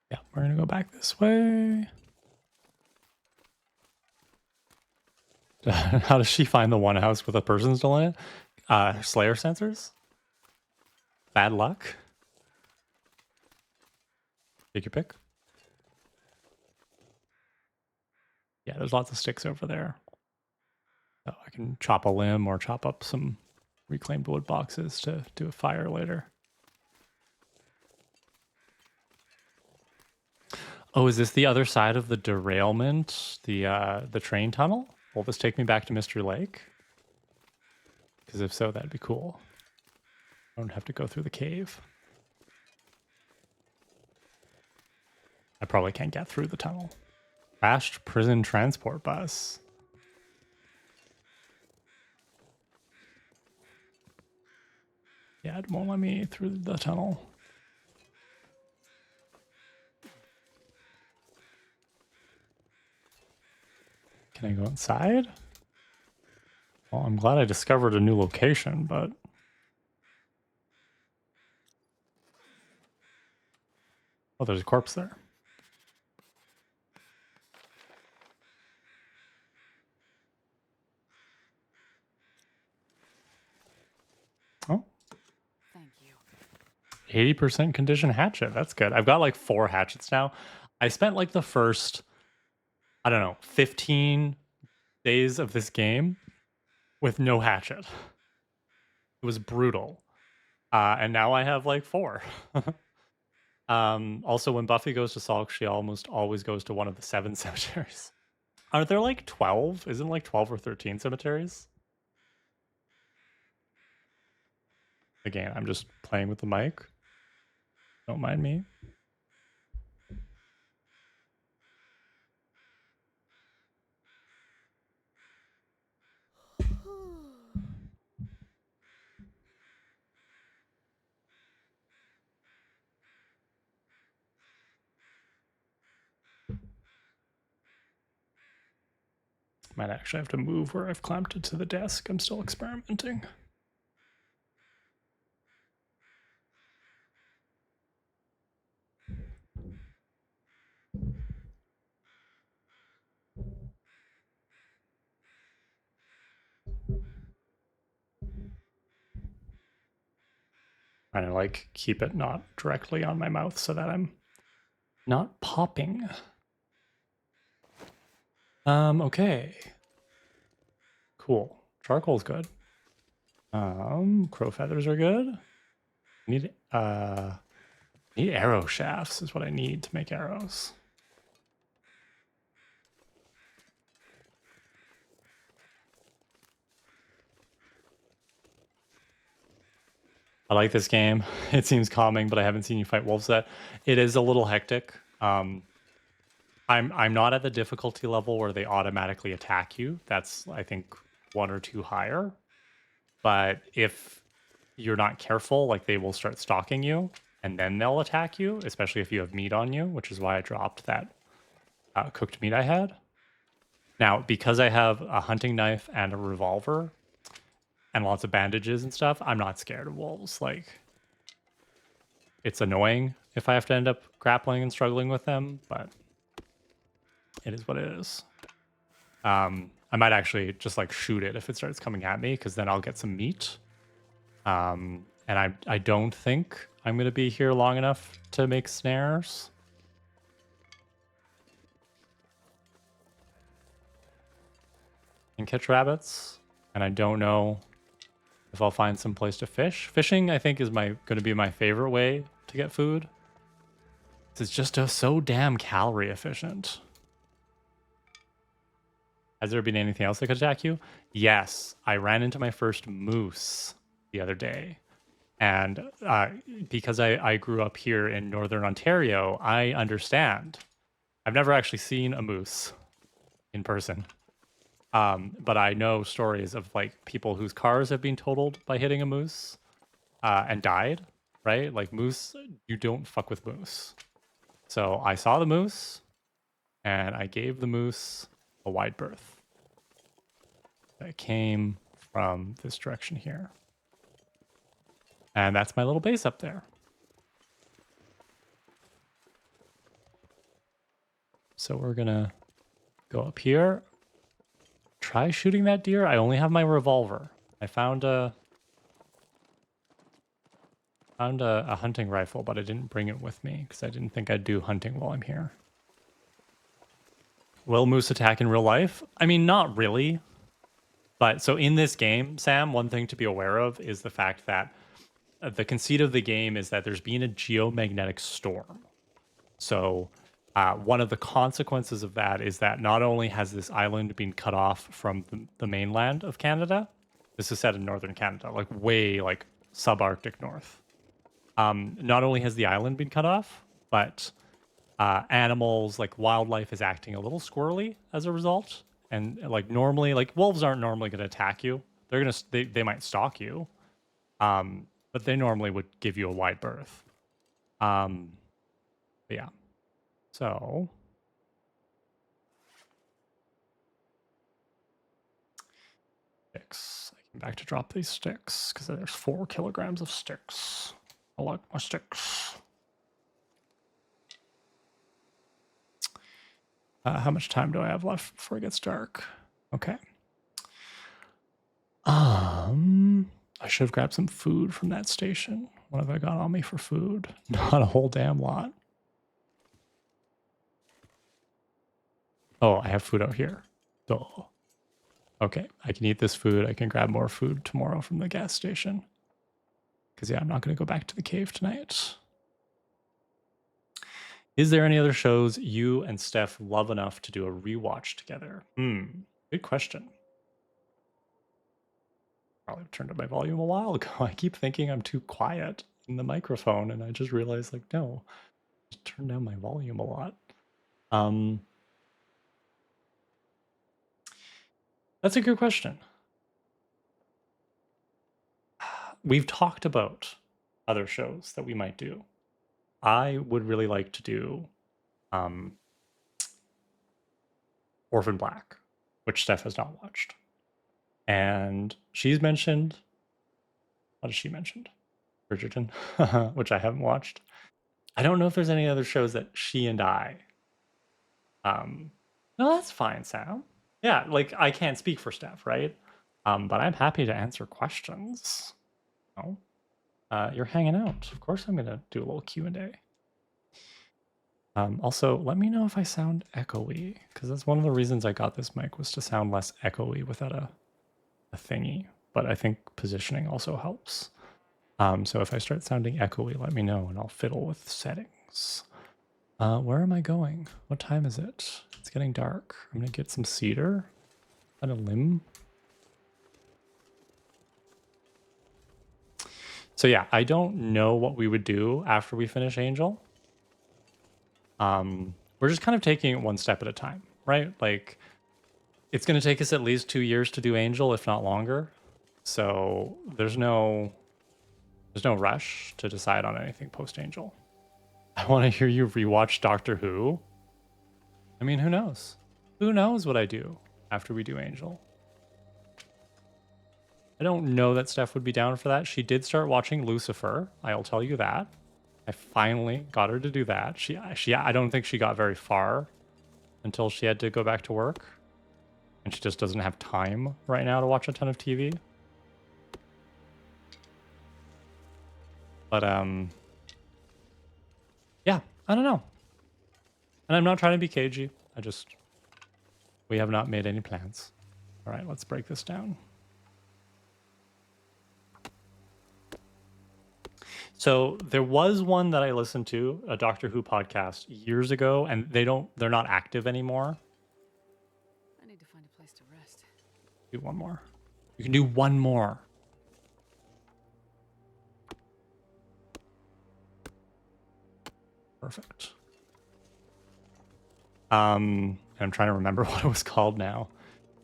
Yeah, we're gonna go back this way. How does she find the one house with a person still in it? Slayer sensors? Bad luck? Take your pick. Yeah, there's lots of sticks over there. So I can chop a limb or chop up some reclaimed wood boxes to do a fire later. Oh, is this the other side of the derailment? The train tunnel? Will this take me back to Mystery Lake? Because if so, that'd be cool. I don't have to go through the cave. I probably can't get through the tunnel. Crashed prison transport bus. Yeah, it won't let me through the tunnel. Can I go inside? Well, I'm glad I discovered a new location, but... Oh, there's a corpse there. Oh. Thank you. 80% condition hatchet. That's good. I've got like 4 hatchets now. I spent like the first, I don't know, 15 days of this game with no hatchet. It was brutal. And now I have like 4. Also, when Buffy goes to Salk, she almost always goes to one of the 7 cemeteries. Are there like 12? Isn't like 12 or 13 cemeteries? Again, I'm just playing with the mic. Don't mind me. Might actually have to move where I've clamped it to the desk. I'm still experimenting. Trying to like keep it not directly on my mouth so that I'm not popping. Okay. Cool. Charcoal's good. Crow feathers are good. Need arrow shafts is what I need to make arrows. I like this game. It seems calming, but I haven't seen you fight wolves yet. It is a little hectic. I'm not at the difficulty level where they automatically attack you. That's I think 1 or 2 higher. But if you're not careful, like they will start stalking you and then they'll attack you, especially if you have meat on you, which is why I dropped that cooked meat I had. Now, because I have a hunting knife and a revolver and lots of bandages and stuff, I'm not scared of wolves. Like, it's annoying if I have to end up grappling and struggling with them, but it is what it is. I might actually just like shoot it if it starts coming at me, because then I'll get some meat. And I don't think I'm gonna be here long enough to make snares. And catch rabbits. And I don't know if I'll find some place to fish. Fishing, I think, is going to be my favorite way to get food. It's just so damn calorie efficient. Has there been anything else that could attack you? Yes, I ran into my first moose the other day. And because I grew up here in Northern Ontario, I understand. I've never actually seen a moose in person. But I know stories of like people whose cars have been totaled by hitting a moose and died, right? Like moose, you don't fuck with moose. So I saw the moose and I gave the moose a wide berth. That came from this direction here. And that's my little base up there. So we're gonna go up here. Try shooting that deer. I only have my revolver. I found a hunting rifle, but I didn't bring it with me because I didn't think I'd do hunting while I'm here. Will moose attack in real life? I mean, not really. But so in this game, Sam, one thing to be aware of is the fact that the conceit of the game is that there's been a geomagnetic storm. So one of the consequences of that is that not only has this island been cut off from the mainland of Canada, this is set in northern Canada, like way like subarctic north. Not only has the island been cut off, but animals like wildlife is acting a little squirrely as a result. And like normally, like wolves aren't normally going to attack you. They might stalk you, but they normally would give you a wide berth. But yeah. So sticks. I came back to drop these sticks because there's 4 kilograms of sticks. I like my sticks. How much time do I have left before it gets dark? Okay. I should have grabbed some food from that station. What have I got on me for food? Not a whole damn lot. Oh, I have food out here. Oh. Okay, I can eat this food. I can grab more food tomorrow from the gas station. Because, yeah, I'm not going to go back to the cave tonight. Is there any other shows you and Steph love enough to do a rewatch together? Good question. Probably turned up my volume a while ago. I keep thinking I'm too quiet in the microphone, and I just realized, like, no, just turn down my volume a lot. That's a good question. We've talked about other shows that we might do. I would really like to do Orphan Black, which Steph has not watched. And she's mentioned, what has she mentioned? Bridgerton, which I haven't watched. I don't know if there's any other shows that she and I. No, that's fine, Sam. Yeah, like I can't speak for Steph, right? But I'm happy to answer questions. Oh, you're hanging out. Of course, I'm gonna do a little Q&A. Also, let me know if I sound echoey, because that's one of the reasons I got this mic was to sound less echoey without a thingy. But I think positioning also helps. So if I start sounding echoey, let me know and I'll fiddle with settings. Where am I going? What time is it? It's getting dark. I'm gonna get some cedar and a limb. So yeah, I don't know what we would do after we finish Angel. We're just kind of taking it one step at a time, right? Like it's gonna take us at least 2 years to do Angel, if not longer. So there's no rush to decide on anything post Angel. I want to hear you rewatch Doctor Who. I mean, who knows? Who knows what I do after we do Angel? I don't know that Steph would be down for that. She did start watching Lucifer. I'll tell you that. I finally got her to do that. I don't think she got very far until she had to go back to work. And she just doesn't have time right now to watch a ton of TV. But, yeah, I don't know. And I'm not trying to be cagey. We have not made any plans. All right, let's break this down. So there was one that I listened to, a Doctor Who podcast years ago, and they're not active anymore. I need to find a place to rest. Do one more. You can do one more. Perfect. I'm trying to remember what it was called now.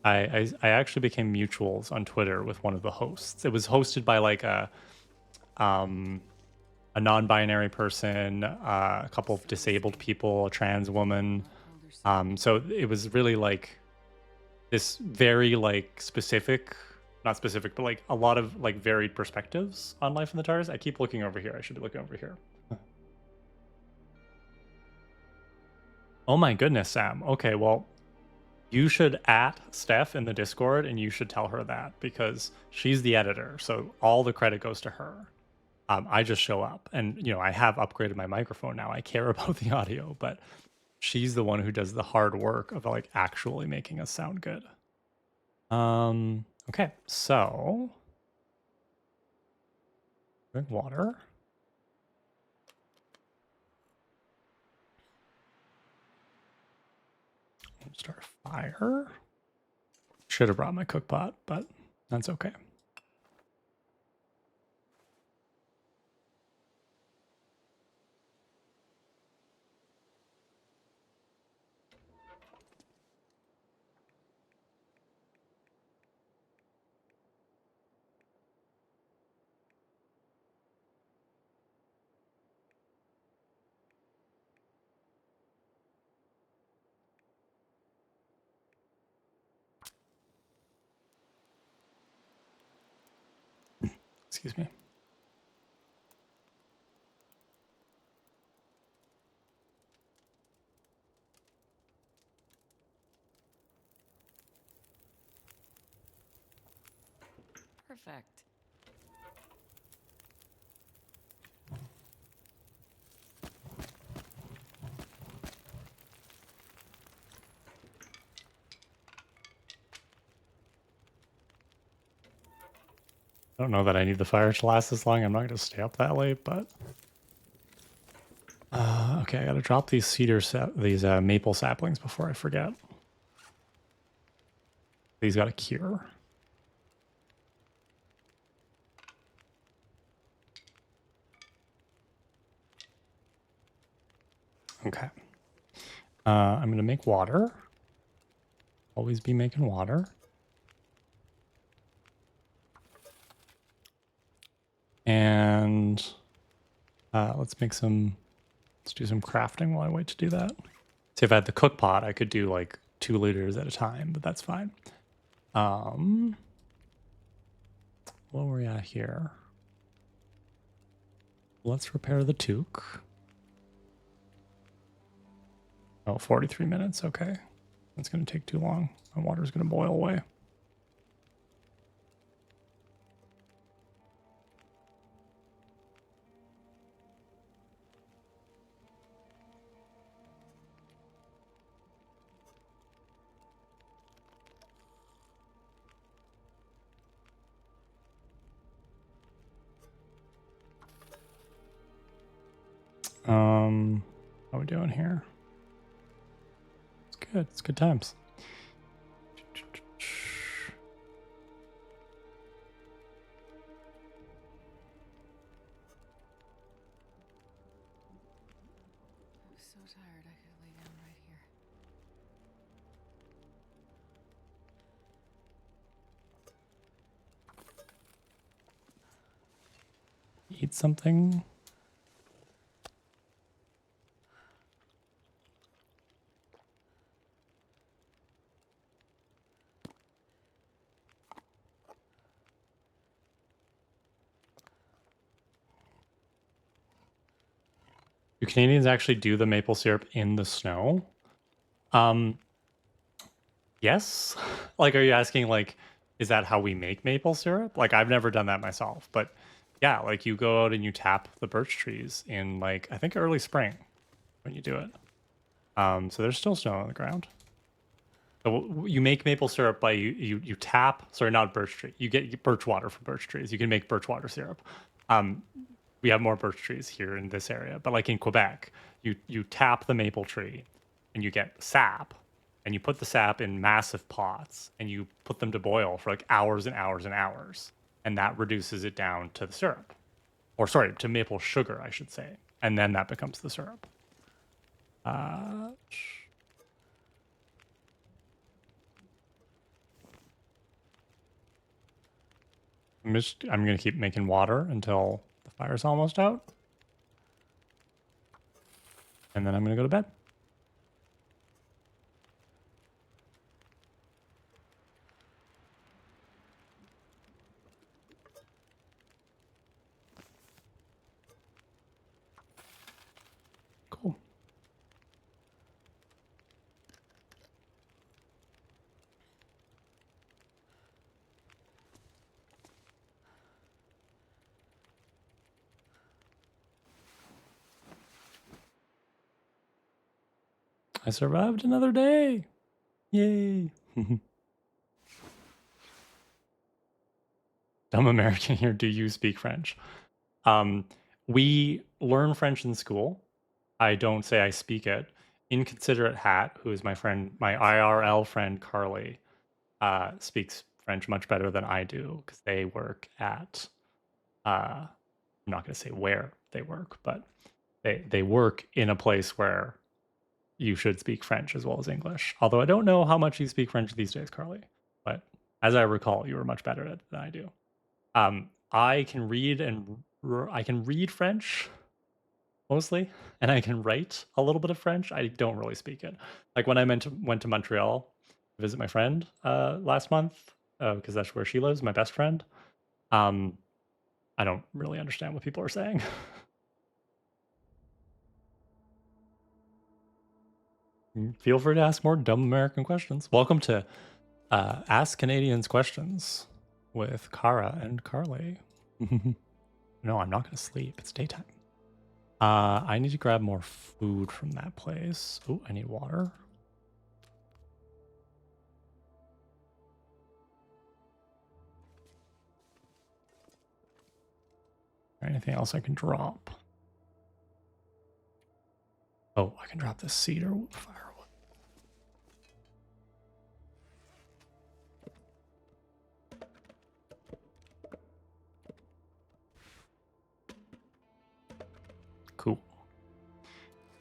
I actually became mutuals on Twitter with one of the hosts. It was hosted by like a non-binary person, a couple of disabled people, a trans woman. So it was really like this very like specific, not specific, but like a lot of like varied perspectives on life in the TARDIS. I keep looking over here. I should be looking over here. Oh my goodness, Sam. Okay, well, you should at Steph in the Discord and you should tell her that because she's the editor. So all the credit goes to her. I just show up and, I have upgraded my microphone now. I care about the audio, but she's the one who does the hard work of like actually making us sound good. Okay, so drink water. Start a fire. Should have brought my cook pot, but that's okay. Excuse me. Perfect. I don't know that I need the fire to last this long. I'm not going to stay up that late, but okay, I got to drop these these maple saplings before I forget. These got to cure. Okay. I'm going to make water. Always be making water. And let's do some crafting while I wait to do that. See, if I had the cook pot, I could do like 2 liters at a time, but that's fine. What were we at here? Let's repair the toque. Oh, 43 minutes. Okay. That's going to take too long. My water's going to boil away. How are we doing here? It's good. It's good times. I'm so tired I could lay down right here. Eat something. Do Canadians actually do the maple syrup in the snow? Yes. Like, are you asking, like, is that how we make maple syrup? Like, I've never done that myself, but yeah, like you go out and you tap the birch trees in like I think early spring when you do it. So there's still snow on the ground. So you make maple syrup by you tap. Sorry, not birch tree. You get birch water from birch trees. You can make birch water syrup. Um, we have more birch trees here in this area, but like in Quebec, you tap the maple tree, and you get sap, and you put the sap in massive pots, and you put them to boil for like hours and hours and hours, and that reduces it down to the syrup, or sorry, to maple sugar, I should say, and then that becomes the syrup. Uh, I'm gonna keep making water until the fire's almost out, and then I'm gonna go to bed. Cool. I survived another day. Yay. Dumb American here. Do you speak French? We learn French in school. I don't say I speak it. Inconsiderate Hat, who is my friend, my IRL friend Carly, speaks French much better than I do because they work at. I'm not going to say where they work, but they work in a place where you should speak French as well as English. Although I don't know how much you speak French these days, Carly. But as I recall, you were much better at it than I do. I can read I can read French mostly, and I can write a little bit of French. I don't really speak it. Like when I went to Montreal to visit my friend last month, because that's where she lives, my best friend. I don't really understand what people are saying. Feel free to ask more dumb American questions. Welcome to Ask Canadians Questions with Kara and Carly. No, I'm not going to sleep. It's daytime. I need to grab more food from that place. Oh, I need water. Anything else I can drop? Oh, I can drop this cedar firewood. Cool.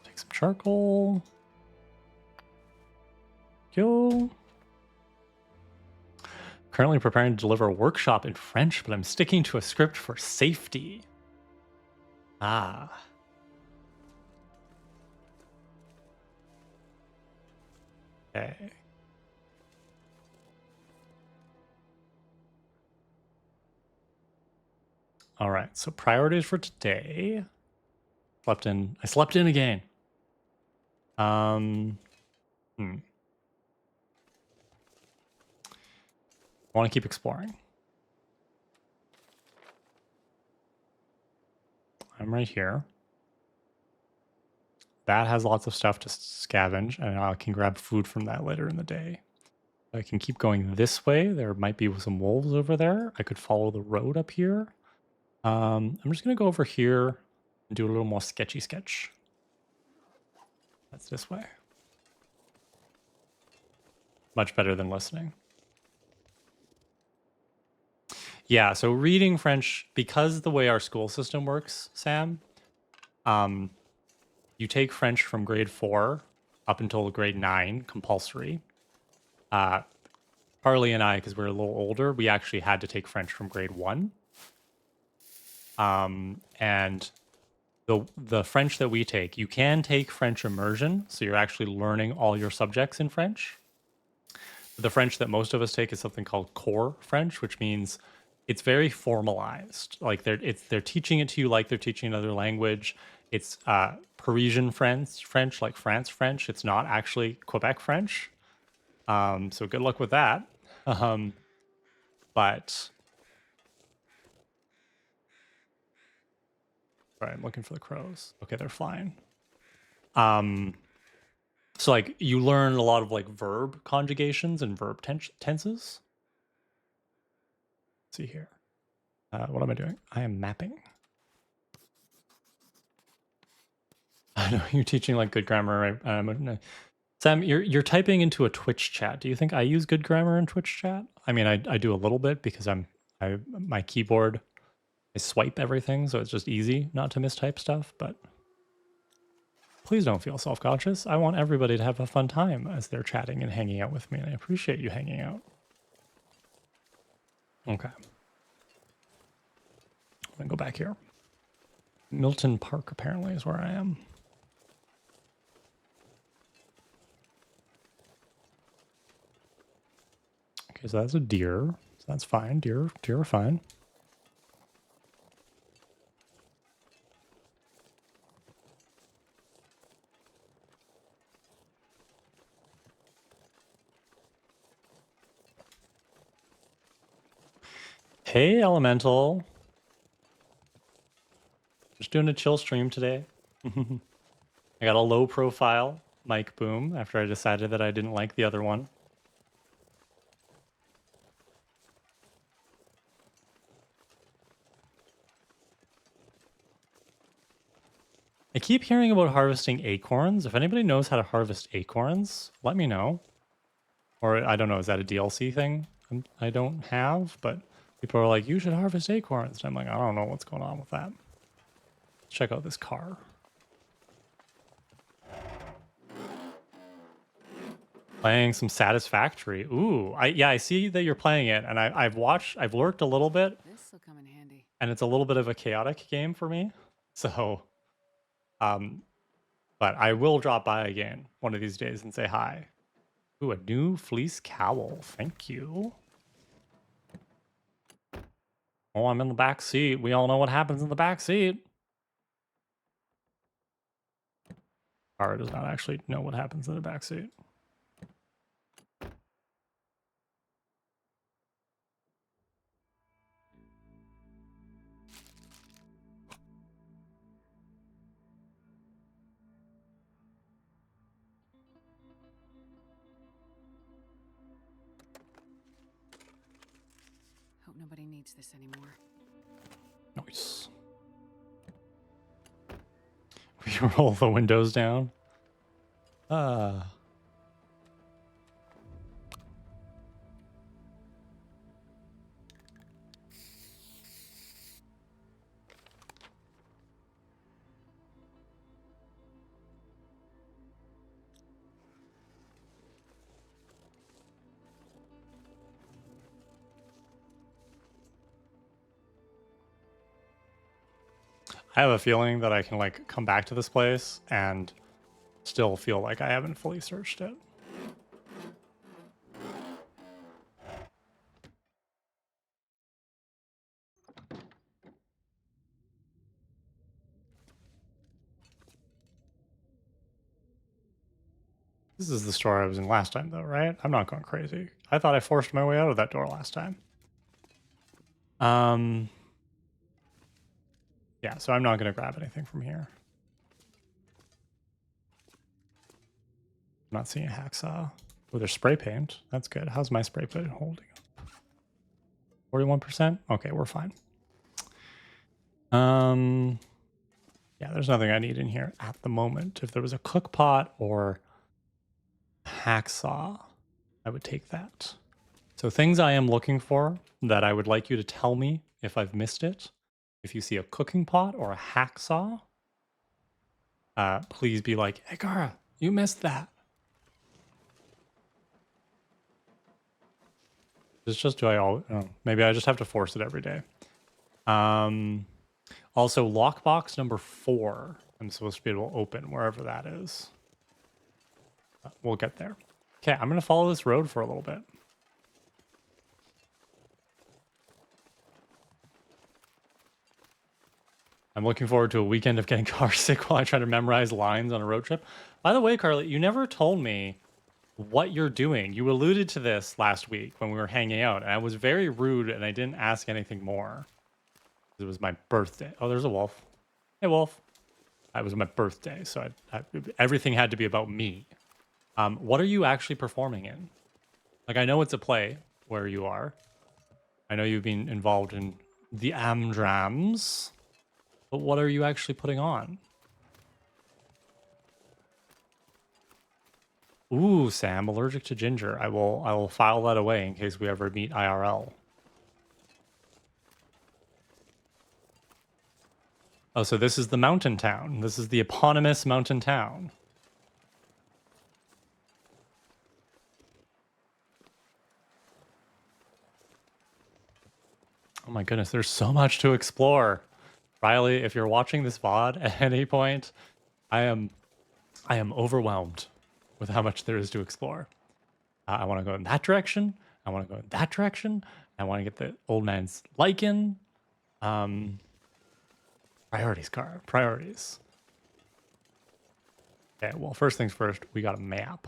Take some charcoal. Go. Currently preparing to deliver a workshop in French, but I'm sticking to a script for safety. Ah. Okay. All right. So priorities for today. I slept in again. I want to keep exploring. I'm right here. That has lots of stuff to scavenge, and I can grab food from that later in the day. I can keep going this way. There might be some wolves over there. I could follow the road up here. I'm just going to go over here and do a little more sketchy sketch. That's this way. Much better than listening. Yeah, so reading French, because the way our school system works, Sam, you take French from grade 4 up until grade 9, compulsory. Harley and I, because we're a little older, we actually had to take French from grade 1. And the French that we take, you can take French immersion, so you're actually learning all your subjects in French. The French that most of us take is something called core French, which means it's very formalized. Like they're teaching it to you like they're teaching another language. It's Parisian French, like France French. It's not actually Quebec French. So good luck with that. But sorry, I'm looking for the crows. Okay, they're flying. So like you learn a lot of like verb conjugations and verb tenses. Let's see here. What am I doing? I am mapping. I know you're teaching like good grammar, right? Sam, you're typing into a Twitch chat. Do you think I use good grammar in Twitch chat? I mean, I do a little bit because my keyboard, I swipe everything, so it's just easy not to mistype stuff. But please don't feel self-conscious. I want everybody to have a fun time as they're chatting and hanging out with me, and I appreciate you hanging out. Okay. I'm gonna go back here. Milton Park apparently is where I am. Okay, so that's a deer. So that's fine. Deer are fine. Hey, Elemental. Just doing a chill stream today. I got a low profile mic boom after I decided that I didn't like the other one. keep hearing about harvesting acorns. If anybody knows how to harvest acorns, let me know. Or I don't know, is that a DLC thing I don't have? But people are like, you should harvest acorns. And I'm like, I don't know what's going on with that. Let's check out this car. Playing some Satisfactory. Ooh, I see that you're playing it, and I've lurked a little bit, This'll come in handy. and it's a little bit of a chaotic game for me. So, but I will drop by again one of these days and say hi. Ooh, a new fleece cowl. Thank you. Oh, I'm in the back seat. We all know what happens in the back seat. Car does not actually know what happens in the back seat. Hope nobody needs this anymore. Nice. We roll the windows down. I have a feeling that I can like come back to this place and still feel like I haven't fully searched it. This is the store I was in last time, though, right? I'm not going crazy. I thought I forced my way out of that door last time. Yeah, so I'm not going to grab anything from here. I'm not seeing a hacksaw. Oh, there's spray paint. That's good. How's my spray paint holding up? 41%? Okay, we're fine. Yeah, there's nothing I need in here at the moment. If there was a cook pot or hacksaw, I would take that. So things I am looking for that I would like you to tell me if I've missed it. If you see a cooking pot or a hacksaw, please be like, hey, Gara, you missed that. It's just, do I all, oh, maybe I just have to force it every day. Also, lockbox number 4, I'm supposed to be able to open wherever that is. We'll get there. Okay, I'm going to follow this road for a little bit. I'm looking forward to a weekend of getting car sick while I try to memorize lines on a road trip. By the way, Carly, you never told me what you're doing. You alluded to this last week when we were hanging out, and I was very rude and I didn't ask anything more. It was my birthday. Oh, there's a wolf. Hey, wolf. It was my birthday, so everything had to be about me. What are you actually performing in? Like, I know it's a play where you are. I know you've been involved in the Amdrams. But what are you actually putting on? Ooh, Sam, allergic to ginger. I will file that away in case we ever meet IRL. Oh, so this is the mountain town. This is the eponymous mountain town. Oh my goodness, there's so much to explore. Riley, if you're watching this VOD at any point, I am overwhelmed with how much there is to explore. I want to go in that direction. I want to go in that direction. I want to get the old man's lichen. Priorities, car. Priorities. Okay, well, first things first, we got a map.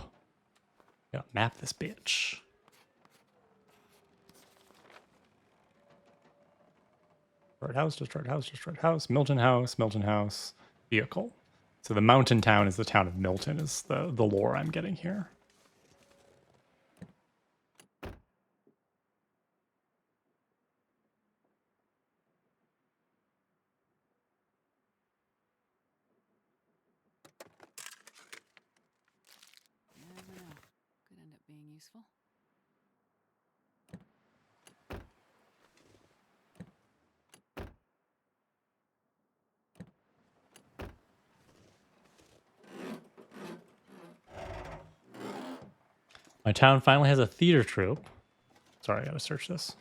We gotta map this bitch. Destroyed house, destroyed house, destroyed house. Milton house, Milton house. Vehicle. So the mountain town is the town of Milton, is the lore I'm getting here. useful. My town finally has a theater troupe. Sorry, I gotta search this.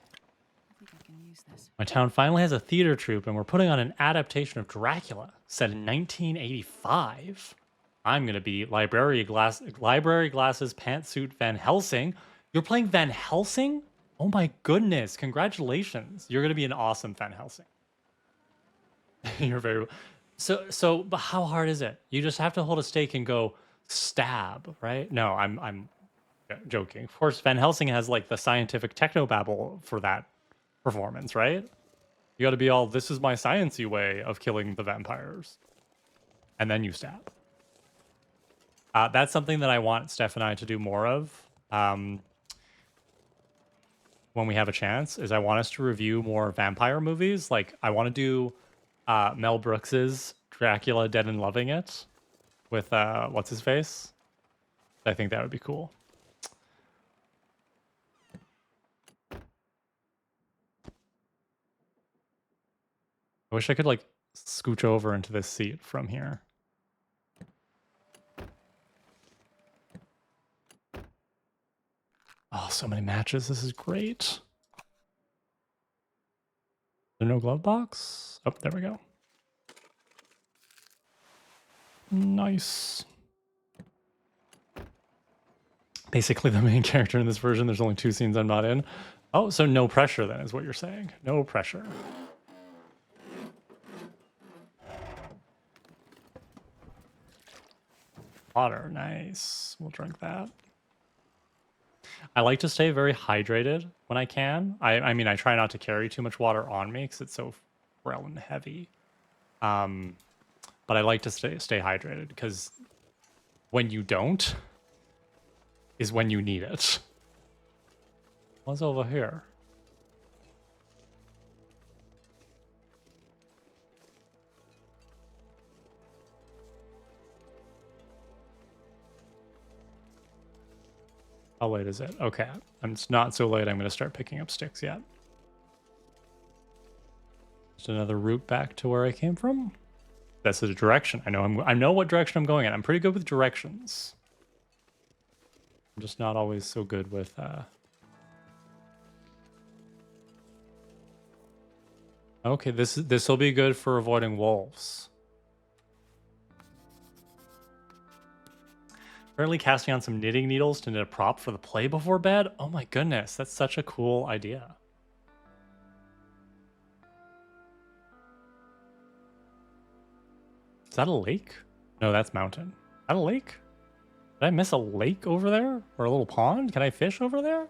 I think I can use this. My town finally has a theater troupe, and we're putting on an adaptation of Dracula set in 1985. I'm gonna be library glasses, pantsuit Van Helsing. You're playing Van Helsing? Oh my goodness! Congratulations! You're gonna be an awesome Van Helsing. You're very so. But how hard is it? You just have to hold a stake and go stab, right? No, I'm joking. Of course, Van Helsing has like the scientific technobabble for that performance, right? You got to be all, this is my sciencey way of killing the vampires, and then you stab. That's something that I want Steph and I to do more of. When we have a chance, is I want us to review more vampire movies. Like I want to do Mel Brooks's Dracula Dead and Loving It with what's his face. I think that would be cool. I wish I could like scooch over into this seat from here. Oh, so many matches. This is great. There no glove box? Oh, there we go. Nice. Basically the main character in this version. There's only 2 scenes I'm not in. Oh, so no pressure then is what you're saying. No pressure. Water, nice. We'll drink that. I like to stay very hydrated when I can. I mean, I try not to carry too much water on me because it's so frail and heavy. But I like to stay hydrated because when you don't is when you need it. What's over here? How late is it? Okay, it's not so late. I'm going to start picking up sticks yet. Just another route back to where I came from. That's the direction. I know what direction I'm going in. I'm pretty good with directions. I'm just not always so good with Okay, this will be good for avoiding wolves. Currently casting on some knitting needles to knit a prop for the play before bed. Oh my goodness, that's such a cool idea. Is that a lake? No, that's mountain. Is that a lake? Did I miss a lake over there? Or a little pond? Can I fish over there?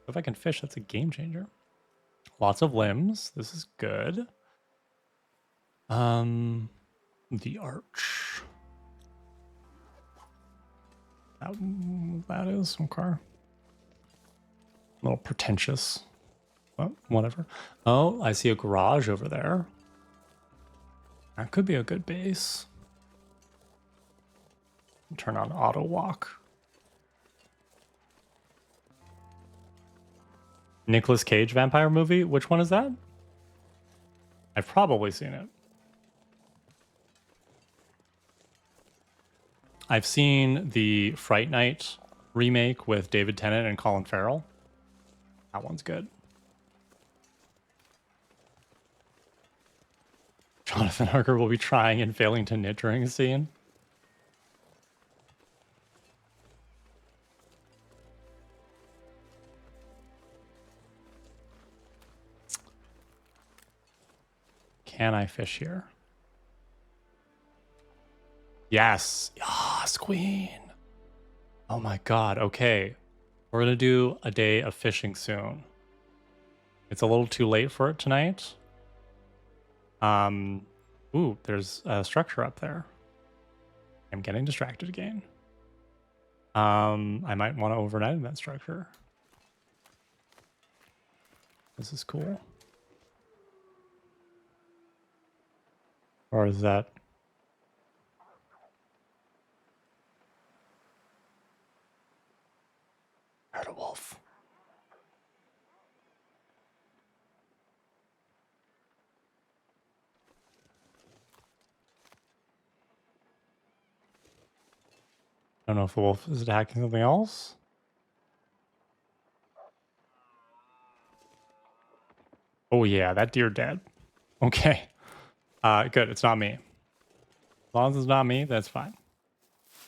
If I can fish, that's a game changer. Lots of limbs. This is good. The arch. That is okay. A little pretentious. Well, whatever. Oh, I see a garage over there. That could be a good base. Turn on auto walk. Nicolas Cage vampire movie? Which one is that? I've probably seen it. I've seen the Fright Night remake with David Tennant and Colin Farrell. That one's good. Jonathan Harker will be trying and failing to knit during a scene. Can I fish here? Yes. Yes, queen. Oh my god. Okay. We're going to do a day of fishing soon. It's a little too late for it tonight. Ooh, there's a structure up there. I'm getting distracted again. I might want to overnight in that structure. This is cool. Or is that... heard a wolf. I don't know if the wolf is attacking something else. Oh yeah, that deer dead. Okay. Good. It's not me. As long as it's not me, that's fine.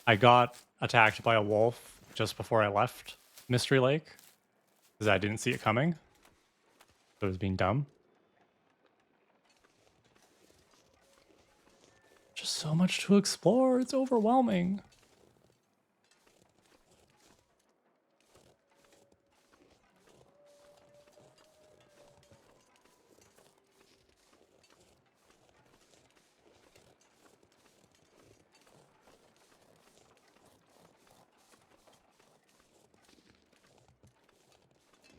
I got attacked by a wolf just before I left Mystery Lake because I didn't see it coming. So it was being dumb. Just so much to explore. It's overwhelming.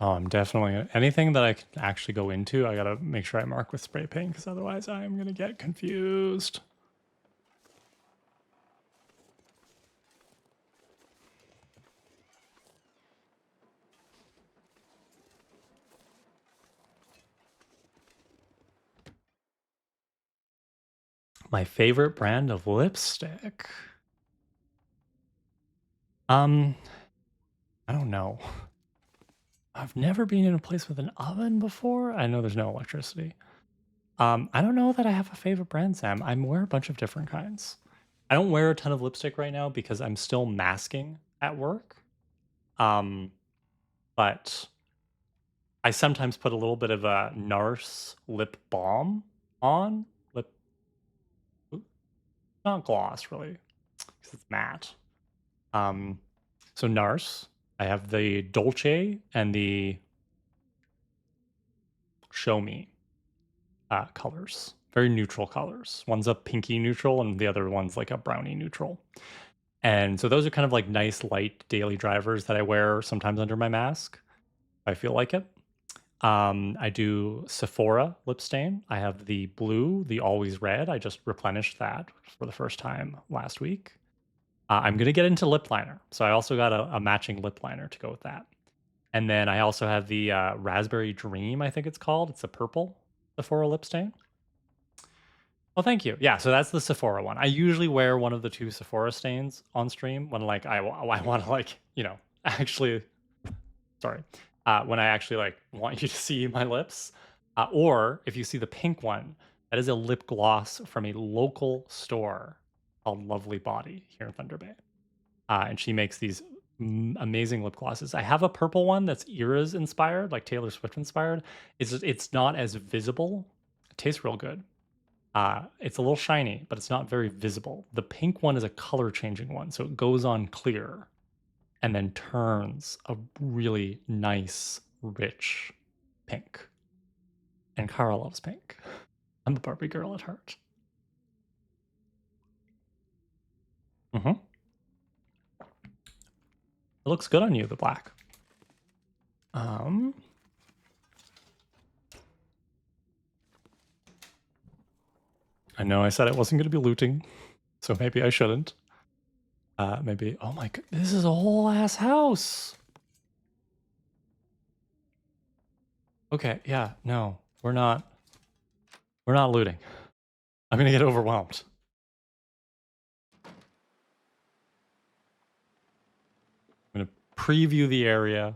Oh, I'm definitely anything that I can actually go into. I gotta make sure I mark with spray paint because otherwise I am gonna get confused. My favorite brand of lipstick. I don't know. I've never been in a place with an oven before. I know there's no electricity. I don't know that I have a favorite brand, Sam. I wear a bunch of different kinds. I don't wear a ton of lipstick right now because I'm still masking at work. Um, but I sometimes put a little bit of a Nars lip balm on. Lip, not gloss really, because it's matte. Um, so Nars. I have the Dolce and the Show Me colors. Very neutral colors. One's a pinky neutral and the other one's like a brownie neutral. And so those are kind of like nice light daily drivers that I wear sometimes under my mask. If I feel like it. I do Sephora lip stain. I have the blue, the always red. I just replenished that for the first time last week. I'm gonna get into lip liner, so I also got a matching lip liner to go with that. And then I also have the Raspberry Dream, I think it's called. It's a purple Sephora lip stain. Oh, thank you. Yeah, so that's the Sephora one. I usually wear one of the two Sephora stains on stream when like I want to like, actually sorry. When I actually like want you to see my lips. Or if you see the pink one, that is a lip gloss from a local store called Lovely Body here in Thunder Bay. And she makes these amazing lip glosses. I have a purple one that's Eras inspired, like Taylor Swift inspired. It's not as visible. It tastes real good. It's a little shiny, but it's not very visible. The pink one is a color changing one, so it goes on clear and then turns a really nice, rich pink. And Kara loves pink. I'm a Barbie girl at heart. Mm-hmm. It looks good on you, the black. I know I said I wasn't going to be looting, so maybe I shouldn't. Maybe. Oh my god, this is a whole ass house. Okay, yeah, no, we're not. We're not looting. I'm gonna get overwhelmed. I'm gonna preview the area.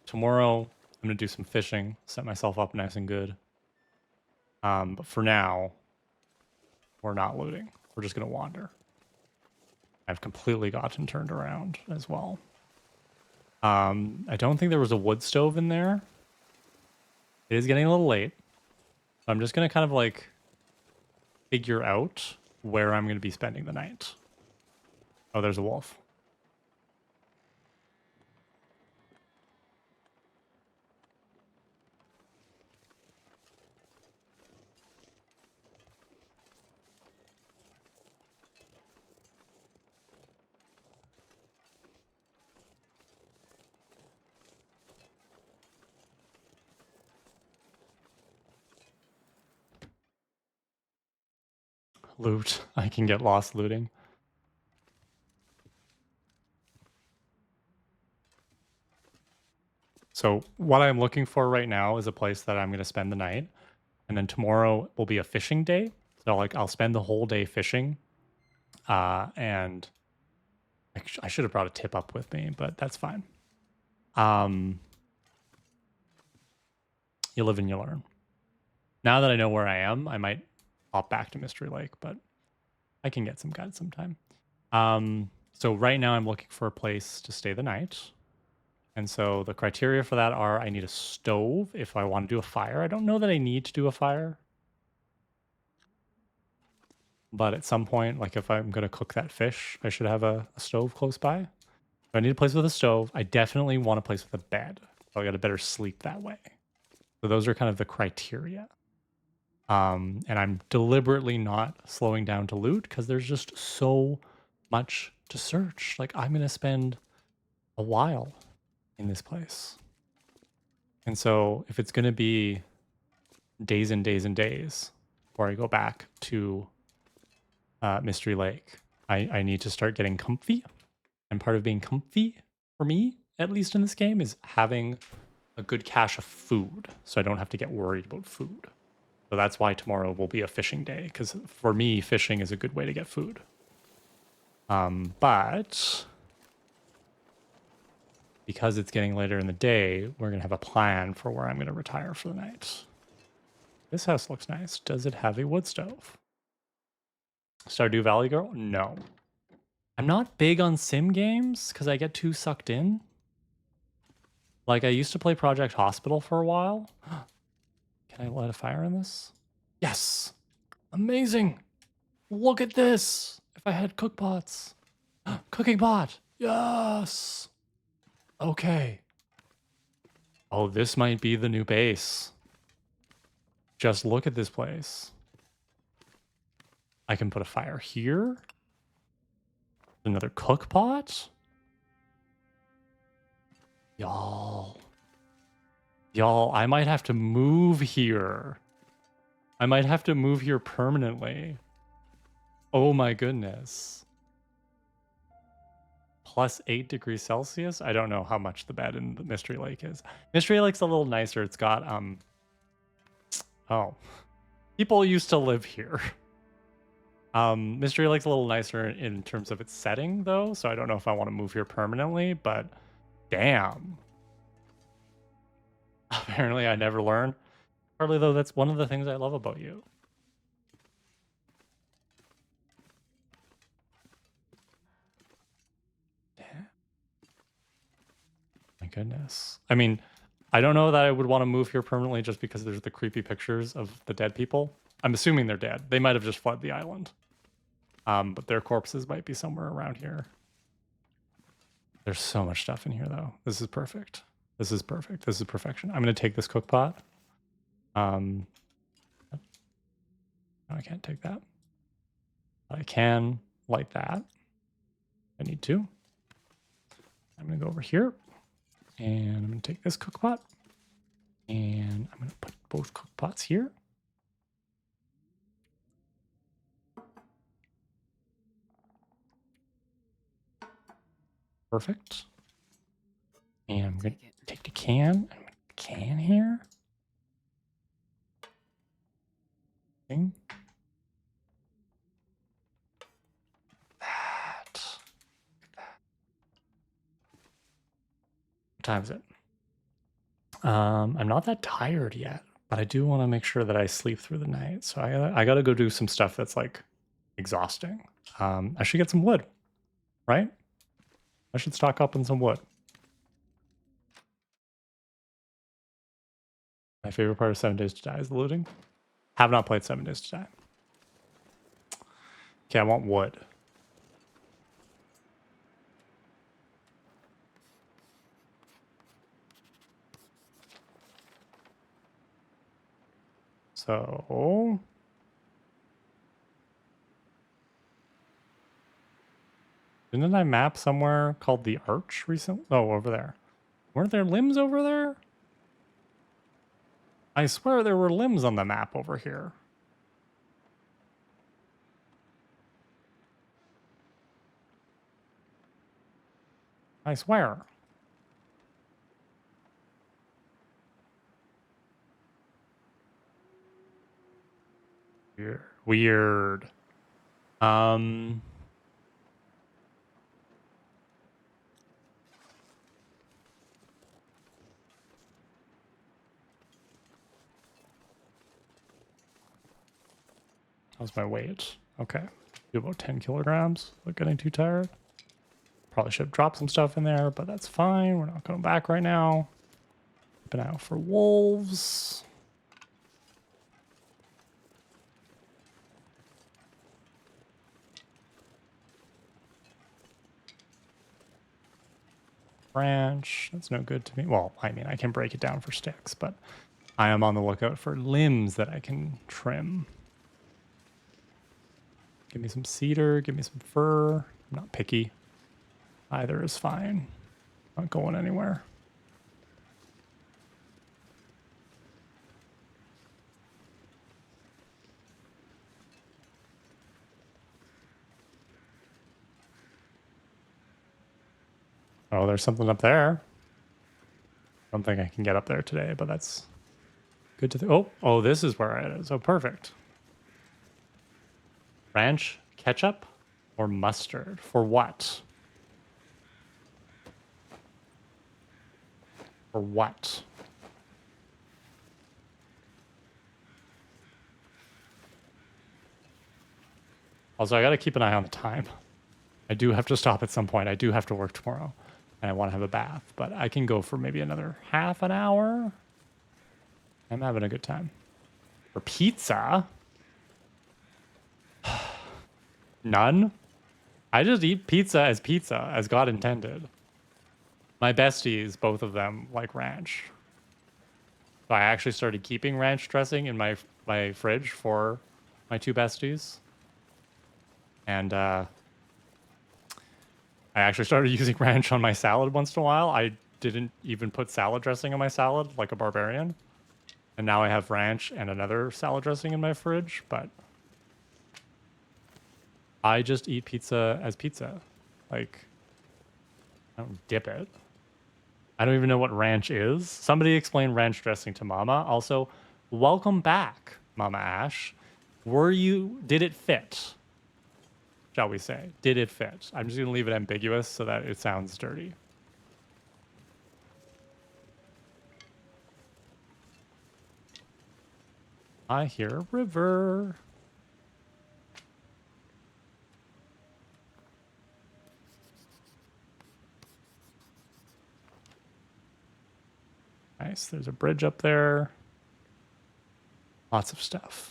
Tomorrow, I'm gonna do some fishing, set myself up nice and good. But for now, we're not looting. We're just gonna wander. I've completely gotten turned around as well. I don't think there was a wood stove in there. It is getting a little late. I'm just gonna kind of like figure out where I'm gonna be spending the night. Oh, there's a wolf. Loot. I can get lost looting. So what I'm looking for right now is a place that I'm going to spend the night, and then tomorrow will be a fishing day. So like I'll spend the whole day fishing, and I should have brought a tip up with me, but that's fine. Um, you live and you learn. Now that I know where I am, I might hop back to Mystery Lake, but I can get some guides sometime. So right now I'm looking for a place to stay the night. And so the criteria for that are I need a stove if I want to do a fire. I don't know that I need to do a fire. But at some point, like if I'm going to cook that fish, I should have a stove close by. So I need a place with a stove. I definitely want a place with a bed. So I got a better sleep that way. So those are kind of the criteria. And I'm deliberately not slowing down to loot because there's just so much to search. Like I'm going to spend a while in this place. And so if it's going to be days and days and days before I go back to Mystery Lake, I need to start getting comfy. And part of being comfy, for me, at least in this game, is having a good cache of food so I don't have to get worried about food. So that's why tomorrow will be a fishing day, because for me, fishing is a good way to get food. But because it's getting later in the day, we're going to have a plan for where I'm going to retire for the night. This house looks nice. Does it have a wood stove? Stardew Valley Girl? No. I'm not big on sim games because I get too sucked in. Like I used to play Project Hospital for a while. Can I light a fire in this? Yes. Amazing. Look at this. If I had cook pots. Cooking pot. Yes. Okay. Oh, this might be the new base. Just look at this place. I can put a fire here. Another cook pot. Y'all. Y'all, I might have to move here. I might have to move here permanently. Oh my goodness. Plus 8 degrees Celsius? I don't know how much the bed in the Mystery Lake is. Mystery Lake's a little nicer. It's got, oh. People used to live here. Mystery Lake's a little nicer in terms of its setting, though, so I don't know if I want to move here permanently, but damn. Apparently I never learn. Partly, though, that's one of the things I love about you. Damn. My goodness. I mean, I don't know that I would want to move here permanently just because there's the creepy pictures of the dead people. I'm assuming they're dead. They might have just fled the island. But their corpses might be somewhere around here. There's so much stuff in here, though. This is perfect. This is perfect. This is perfection. I'm going to take this cook pot. No, I can't take that. But I can light that. I need to. I'm going to go over here. And I'm going to take this cook pot. And I'm going to put both cook pots here. Perfect. And I'm going to take the can. Can here. Thing. That. What time is it? I'm not that tired yet, but I do want to make sure that I sleep through the night. So I gotta go do some stuff that's like exhausting. I should get some wood, right? I should stock up on some wood. My favorite part of 7 Days to Die is the looting. Have not played 7 Days to Die. Okay, I want wood. So didn't I map somewhere called the Arch recently? Oh, over there. Weren't there limbs over there? I swear there were limbs on the map over here. I swear. Weird. Um. How's my weight? Okay. Do about 10 kilograms. Not getting too tired. Probably should have dropped some stuff in there, but that's fine. We're not going back right now. Keep an eye out for wolves. Branch. That's no good to me. Well, I mean, I can break it down for sticks, but I am on the lookout for limbs that I can trim. Give me some cedar. Give me some fir. I'm not picky. Either is fine. Not going anywhere. Oh, there's something up there. I don't think I can get up there today, but that's good to oh, this is where it is. Oh, perfect. Ranch, ketchup, or mustard? For what? For what? Also, I gotta keep an eye on the time. I do have to stop at some point. I do have to work tomorrow. And I want to have a bath. But I can go for maybe another half an hour. I'm having a good time. For pizza? None? I just eat pizza, as God intended. My besties, both of them, like ranch. So I actually started keeping ranch dressing in my fridge for my two besties. And I actually started using ranch on my salad once in a while. I didn't even put salad dressing on my salad like a barbarian. And now I have ranch and another salad dressing in my fridge, but I just eat pizza as pizza. Like, I don't dip it. I don't even know what ranch is. Somebody explain ranch dressing to Mama. Also, welcome back, Mama Ash. Did it fit? Shall we say? Did it fit? I'm just going to leave it ambiguous so that it sounds dirty. I hear a river. Nice. There's a bridge up there. Lots of stuff.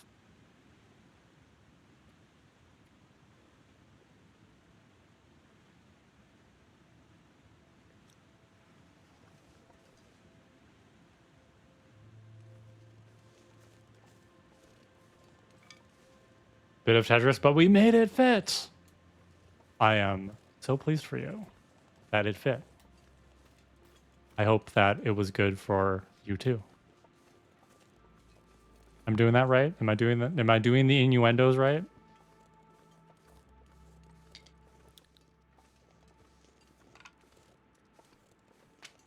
Bit of Tetris, but we made it fit. I am so pleased for you that it fit. I hope that it was good for you too. I'm doing that right? Am I doing that? Am I doing the innuendos right?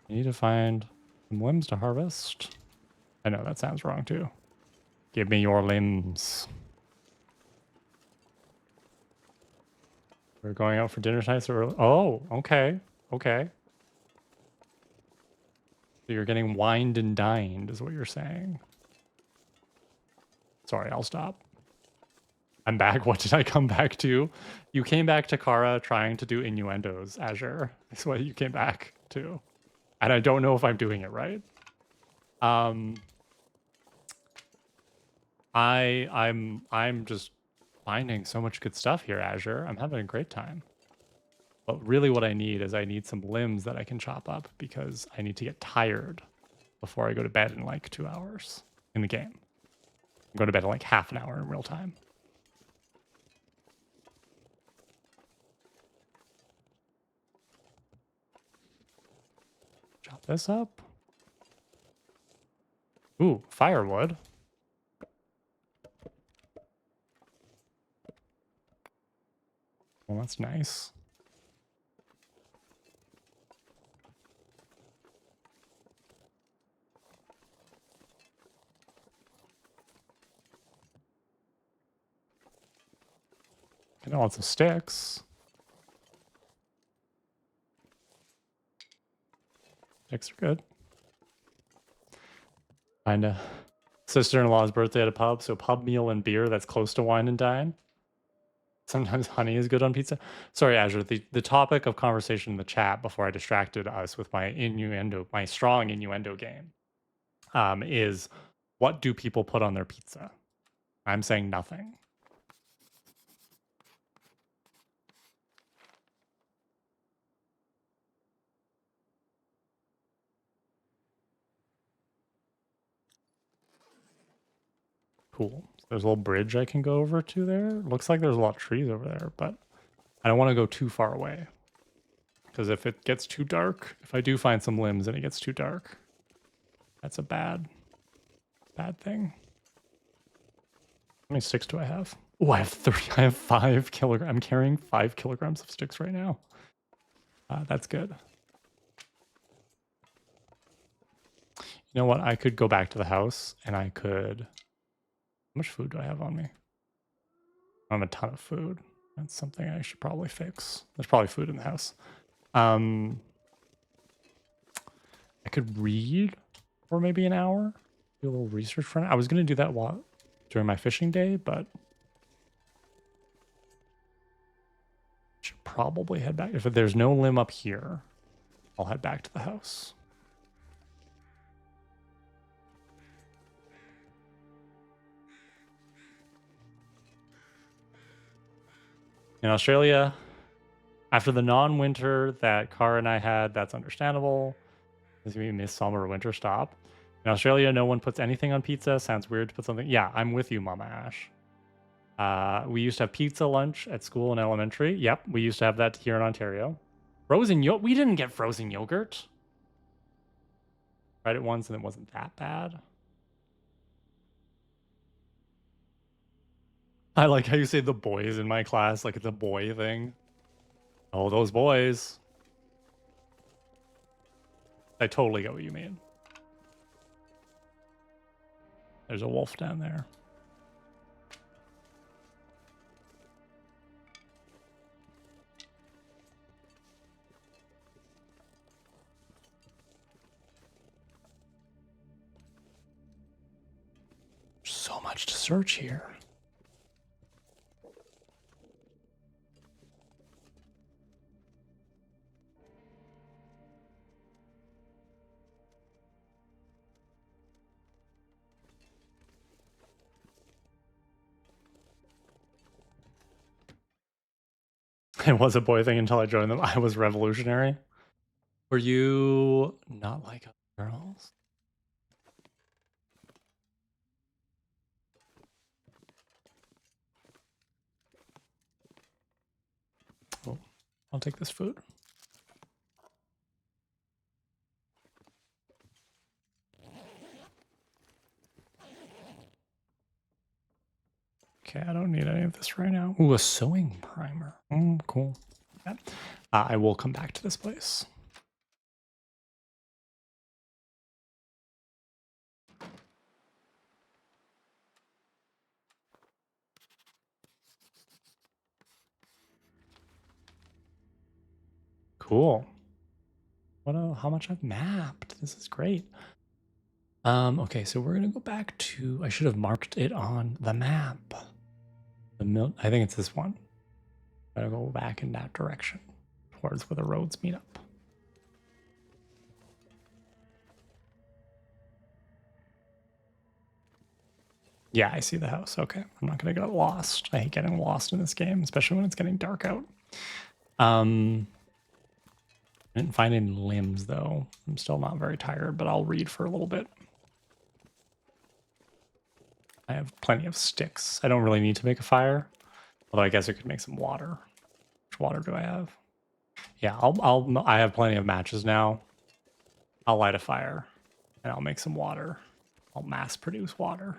I need to find some limbs to harvest. I know that sounds wrong too. Give me your limbs. We're going out for dinner tonight so early. Oh, okay. Okay. So you're getting wined and dined is what you're saying. Sorry, I'll stop. I'm back. What did I come back to? You came back to Kara trying to do innuendos, Azure. That's what you came back to. And I don't know if I'm doing it right. I'm just finding so much good stuff here, Azure. I'm having a great time. But really what I need is I need some limbs that I can chop up because I need to get tired before I go to bed in like 2 hours in the game. I'm going to bed in like half an hour in real time. Chop this up. Ooh, firewood. Well, that's nice. And I want some sticks. Sticks are good. Kinda. Sister-in-law's birthday at a pub, so pub meal and beer that's close to wine and dine. Sometimes honey is good on pizza. Sorry, Azure. The topic of conversation in the chat before I distracted us with my innuendo, my strong innuendo game, is what do people put on their pizza? I'm saying nothing. Cool. So there's a little bridge I can go over to there. Looks like there's a lot of trees over there, but I don't want to go too far away. Because if it gets too dark, if I do find some limbs and it gets too dark, that's a bad thing. How many sticks do I have? Oh, I have 30. I have 5 kilograms. I'm carrying 5 kilograms of sticks right now. That's good. You know what? I could go back to the house and I could... How much food do I have on me? I have a ton of food. That's something I should probably fix. There's probably food in the house. I could read for maybe an hour. Do a little research for it. I was going to do that during my fishing day, but should probably head back. If there's no limb up here, I'll head back to the house. In Australia, after the non-winter that Car and I had, that's understandable. Does we miss summer or winter? Stop. In Australia, no one puts anything on pizza. Sounds weird to put something. Yeah, I'm with you, Mama Ash. We used to have pizza lunch at school in elementary. Yep, we used to have that here in Ontario. Frozen yogurt? We didn't get frozen yogurt. Tried it once and it wasn't that bad. I like how you say the boys in my class, like it's a boy thing. Oh, those boys. I totally get what you mean. There's a wolf down there. So much to search here. It was a boy thing until I joined them. I was revolutionary. Were you not like other girls? Oh, I'll take this food. Okay, I don't need any of this right now. Ooh, a sewing primer. Cool. Yeah. I will come back to this place. Cool. How much I've mapped. This is great. Okay, so we're gonna go back to, I should have marked it on the map. I think it's this one. Gotta go back in that direction towards where the roads meet up. Yeah, I see the house. Okay, I'm not gonna get lost. I hate getting lost in this game, especially when it's getting dark out. I didn't find any limbs though. I'm still not very tired, but I'll read for a little bit. I have plenty of sticks. I don't really need to make a fire, although I guess I could make some water. Which water do I have? Yeah, I have plenty of matches now. I'll light a fire and I'll make some water. I'll mass produce water.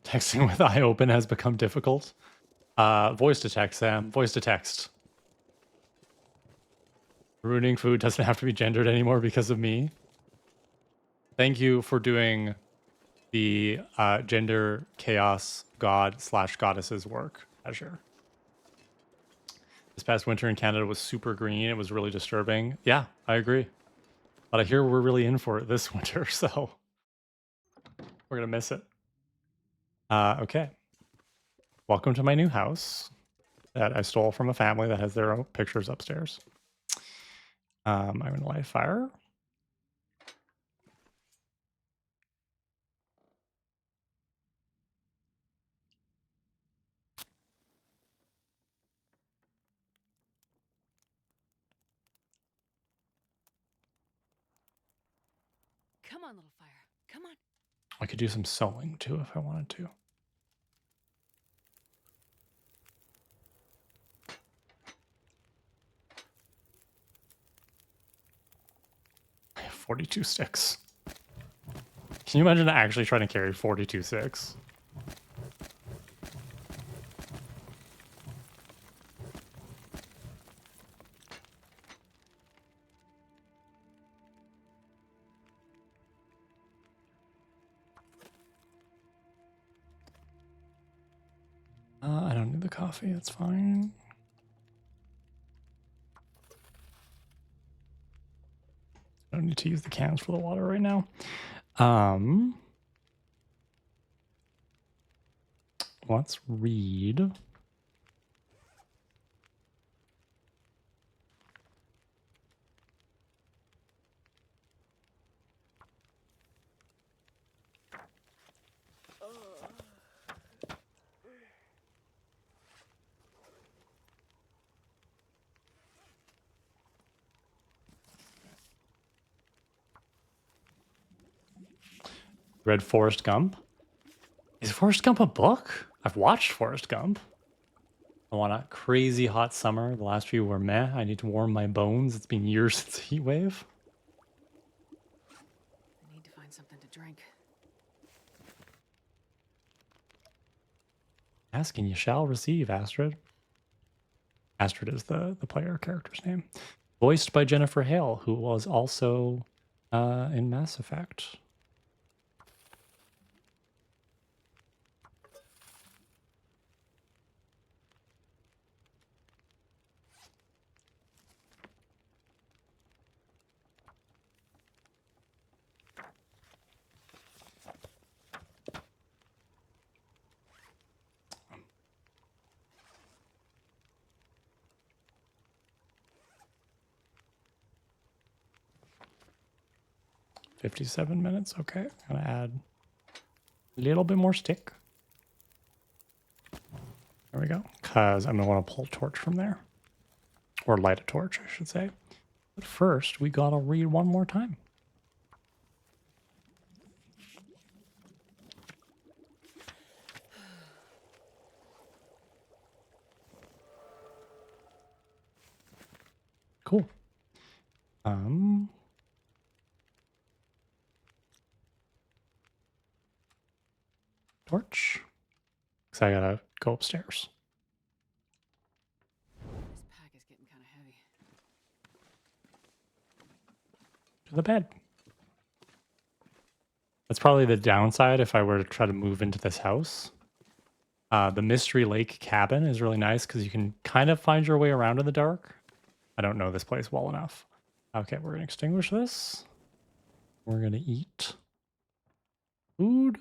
Texting with eye open has become difficult. Voice to text, Sam. Voice to text. Ruining food doesn't have to be gendered anymore because of me. Thank you for doing the gender chaos god / goddesses work, Azure. This past winter in Canada was super green. It was really disturbing. Yeah, I agree. But I hear we're really in for it this winter, so we're gonna miss it. Okay. Welcome to my new house that I stole from a family that has their own pictures upstairs. I'm gonna light a fire. Come on, little fire. Come on. I could do some sewing too if I wanted to. 42 sticks. Can you imagine actually trying to carry 42 sticks? I don't need the coffee. It's fine. I don't need to use the cans for the water right now. Let's read. Read Forrest Gump. Is Forrest Gump a book? I've watched Forrest Gump. I want a crazy hot summer. The last few were meh. I need to warm my bones. It's been years since a heat wave. I need to find something to drink. Ask and you shall receive, Astrid. Astrid is the player character's name. Voiced by Jennifer Hale, who was also in Mass Effect. $57 minutes. Okay, gonna add a little bit more stick. There we go. Because I'm gonna want to pull a torch from there, or light a torch, I should say. But first, we gotta read one more time. Cool. Torch. Because I gotta go upstairs This pack is getting kind of heavy. to the bed. That's probably the downside if I were to try to move into this house. The Mystery Lake cabin is really nice because you can kind of find your way around in the dark. I don't know this place well enough. Okay, we're gonna extinguish this. We're gonna eat food.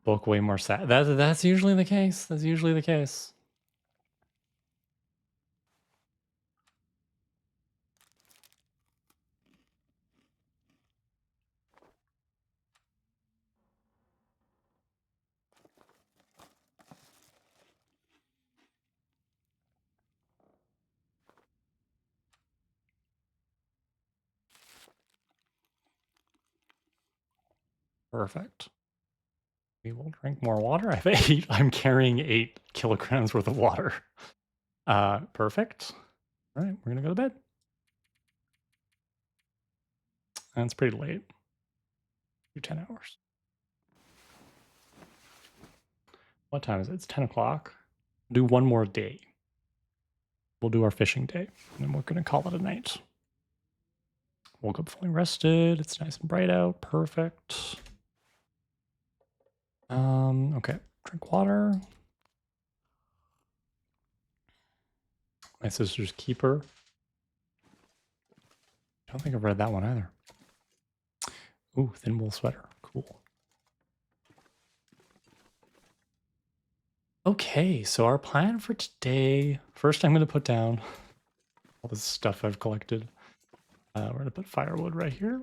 Book way more sad. That's usually the case. That's usually the case. Perfect. We will drink more water. I have 8. I'm carrying 8 kilograms worth of water. Perfect. All right, we're gonna go to bed. And it's pretty late. Do 10 hours. What time is it? It's 10 o'clock. Do one more day. we'll do our fishing day, and then we're gonna call it a night. Woke up feeling rested. It's nice and bright out. Perfect. Okay. Drink water. My sister's keeper. I don't think I've read that one either. Ooh, thin wool sweater. Cool. Okay, so our plan for today. First, I'm going to put down all this stuff I've collected. We're going to put firewood right here.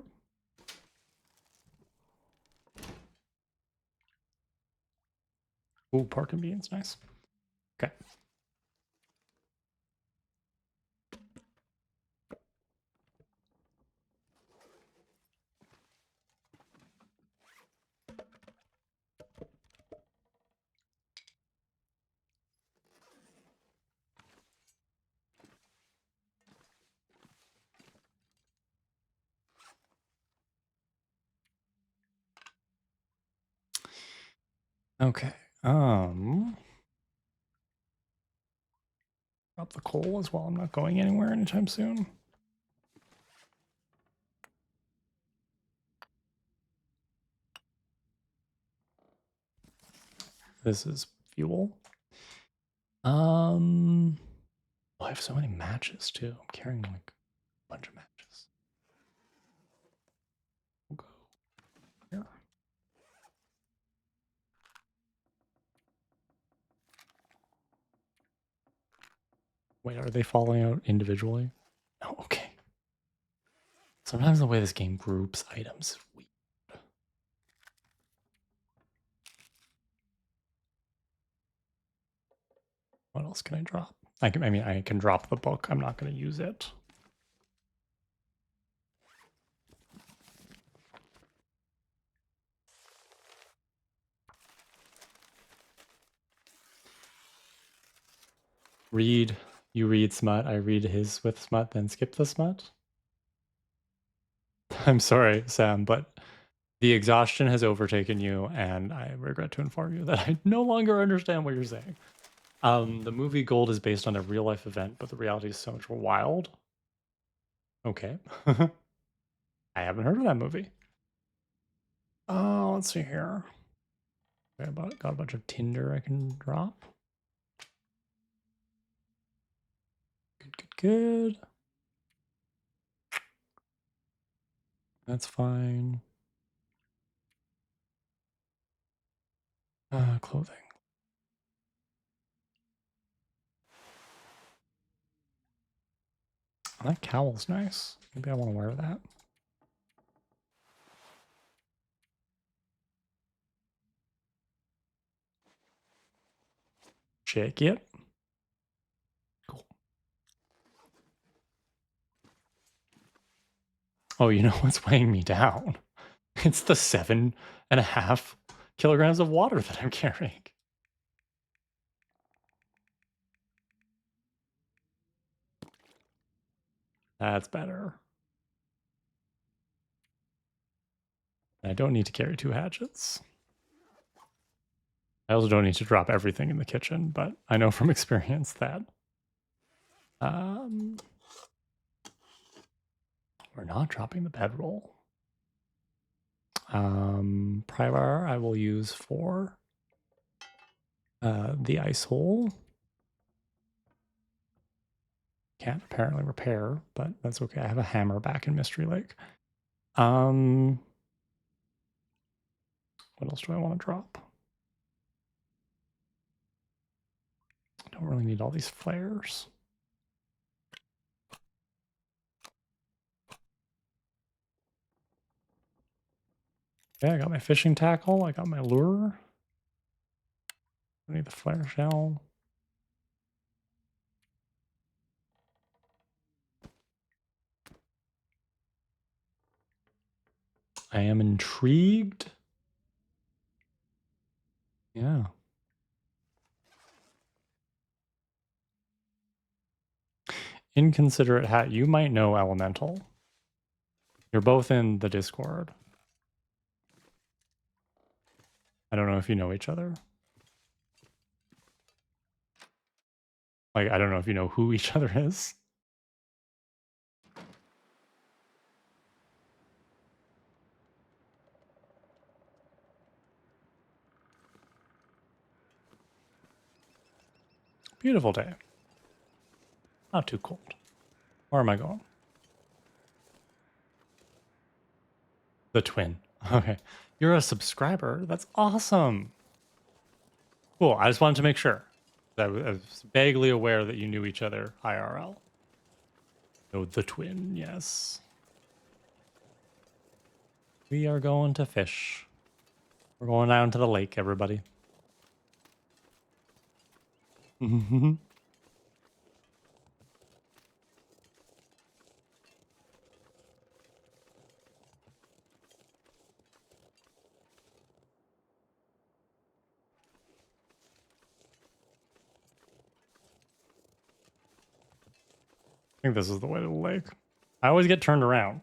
Ooh, pork and beans. Nice. Okay. Okay. Drop the coal as well. I'm not going anywhere anytime soon. This is fuel. Oh, I have so many matches too. I'm carrying like a bunch of matches. We'll go here. Wait, are they falling out individually? Oh, okay. Sometimes the way this game groups items is weird. What else can I drop? I mean, I can drop the book. I'm not going to use it. Read. You read smut. I read his with smut, then skip the smut. I'm sorry, Sam, but the exhaustion has overtaken you, and I regret to inform you that I no longer understand what you're saying. The movie Gold is based on a real life event, but the reality is so much more wild. Okay. I haven't heard of that movie. Oh, let's see here. Got a bunch of tinder I can drop. Good. That's fine. Clothing. That cowl's nice. Maybe I want to wear that. Check it. Cool. Oh, you know what's weighing me down? It's the 7.5 kilograms of water that I'm carrying. That's better. I don't need to carry 2 hatchets. I also don't need to drop everything in the kitchen, but I know from experience that we're not dropping the bedroll. Prybar I will use for the ice hole. Can't apparently repair, but that's okay. I have a hammer back in Mystery Lake. What else do I want to drop? I don't really need all these flares. Yeah, I got my fishing tackle. I got my lure. I need the flare shell. I am intrigued. Yeah. Inconsiderate hat. You might know Elemental. You're both in the Discord. I don't know if you know each other. Like, I don't know if you know who each other is. Beautiful day. Not too cold. Where am I going? The twin. Okay. You're a subscriber. That's awesome. Cool. I just wanted to make sure. I was vaguely aware that you knew each other IRL. Oh, the twin, yes. We are going to fish. We're going down to the lake, everybody. I think this is the way to the lake. I always get turned around.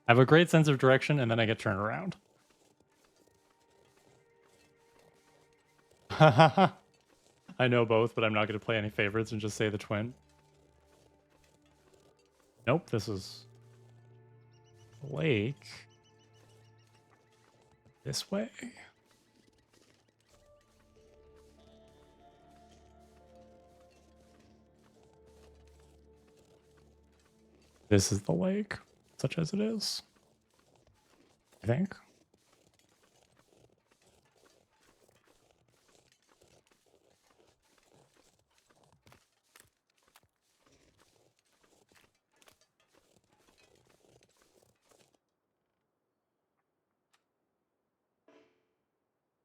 I have a great sense of direction, and then I get turned around. I know both, but I'm not going to play any favorites and just say the twin. Nope, this is the lake. This way. This is the lake, such as it is. I think.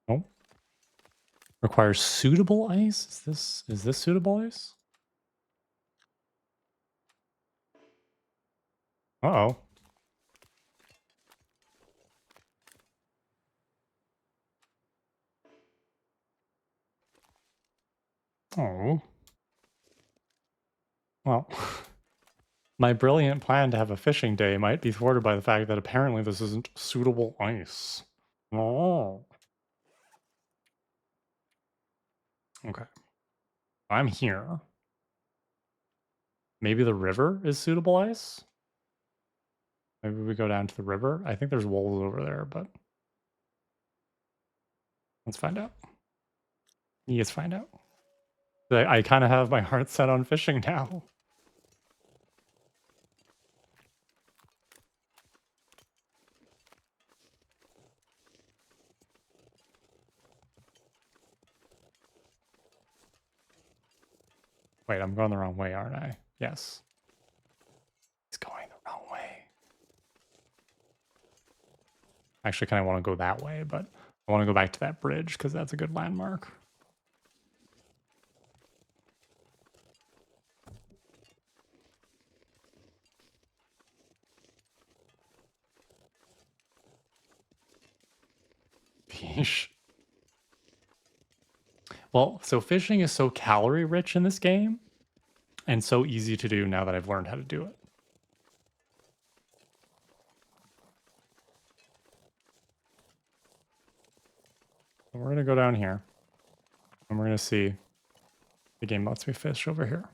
Nope. Requires suitable ice? Is this suitable ice? Uh-oh. Oh. Well, my brilliant plan to have a fishing day might be thwarted by the fact that apparently this isn't suitable ice. Oh. Okay. I'm here. Maybe the river is suitable ice? Maybe we go down to the river? I think there's wolves over there, but let's find out. Let's find out. I kind of have my heart set on fishing now. Wait, I'm going the wrong way, aren't I? Yes. It's going the wrong way. I actually kind of want to go that way, but I want to go back to that bridge because that's a good landmark. Fish. Well, so fishing is so calorie rich in this game and so easy to do now that I've learned how to do it. So we're going to go down here and we're going to see if the game lets me fish over here.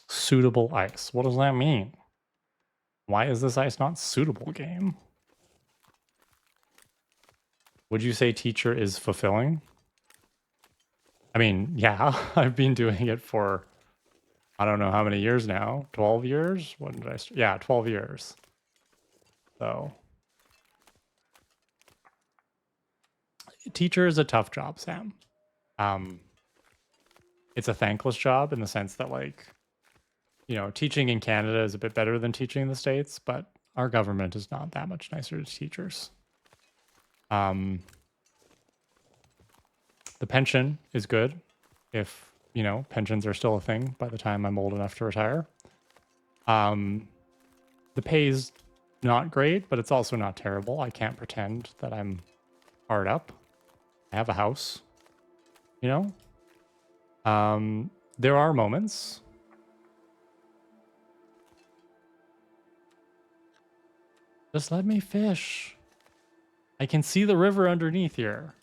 Suitable ice. What does that mean? Why is this ice not suitable, game? Would you say teacher is fulfilling? I mean, yeah, I've been doing it for I don't know how many years now. 12 years? When did I start? Yeah, 12 years. So teacher is a tough job, Sam. Um it's a thankless job in the sense that like, you know, teaching in Canada is a bit better than teaching in the States, but our government is not that much nicer to teachers. The pension is good if, you know, pensions are still a thing by the time I'm old enough to retire. The pay is not great, but it's also not terrible. I can't pretend that I'm hard up. I have a house, you know? There are moments Just let me fish. I can see the river underneath here.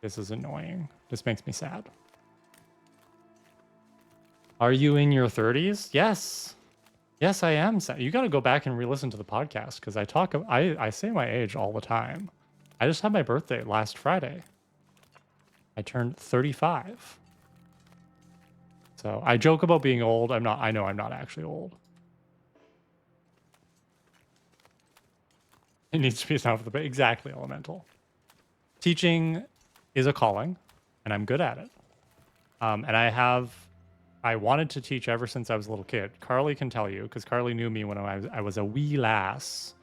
This is annoying. This makes me sad. Are you in your 30s? Yes. Yes, I am. You got to go back and re-listen to the podcast because I say my age all the time. I just had my birthday last Friday. I turned 35. So I joke about being old. I'm not. I know I'm not actually old. It needs to be sound for the exactly elemental. Teaching is a calling, and I'm good at it. And I wanted to teach ever since I was a little kid. Carly can tell you because Carly knew me when I was a wee lass.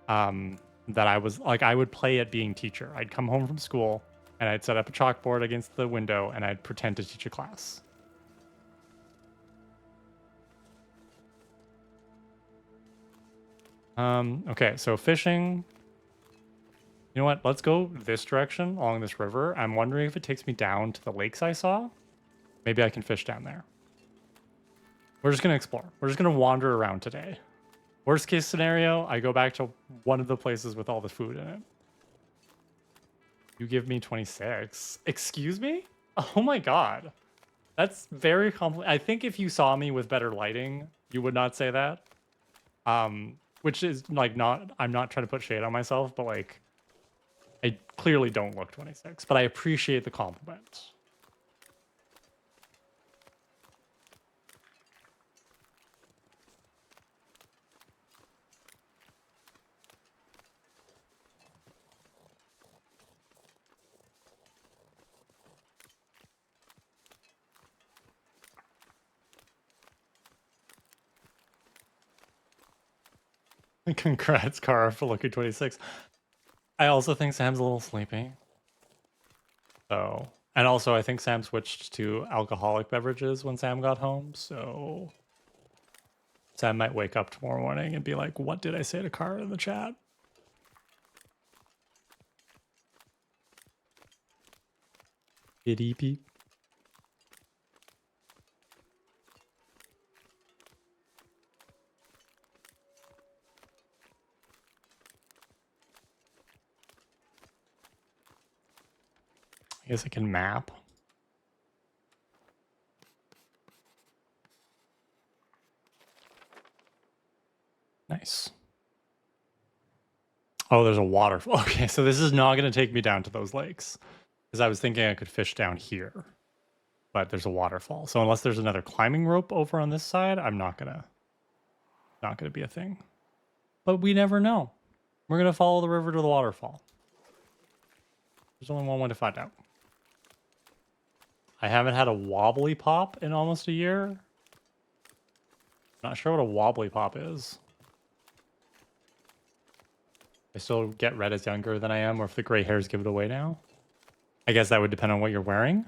That I was like I would play at being teacher. I'd come home from school and I'd set up a chalkboard against the window and I'd pretend to teach a class. Okay, so fishing. You know what? Let's go this direction along this river. I'm wondering if it takes me down to the lakes I saw. Maybe I can fish down there. We're just gonna explore. We're just gonna wander around today. Worst case scenario, I go back to one of the places with all the food in it. You give me 26. Excuse me? Oh my god. That's very complicated. I think if you saw me with better lighting, you would not say that. Which is like not, I'm not trying to put shade on myself, but like, I clearly don't look 26, but I appreciate the compliment. Congrats, Kara, for looking 26. I also think Sam's a little sleepy. So, and also I think Sam switched to alcoholic beverages when Sam got home. So Sam might wake up tomorrow morning and be like, what did I say to Kara in the chat? Giddy peep. I guess I can map. Nice. Oh, there's a waterfall. Okay, so this is not going to take me down to those lakes. Because I was thinking I could fish down here. But there's a waterfall. So unless there's another climbing rope over on this side, I'm not gonna be a thing. But we never know. We're gonna follow the river to the waterfall. There's only one way to find out. I haven't had a wobbly pop in almost a year. Not sure what a wobbly pop is. I still get red as younger than I am, or if the gray hairs give it away now. I guess that would depend on what you're wearing,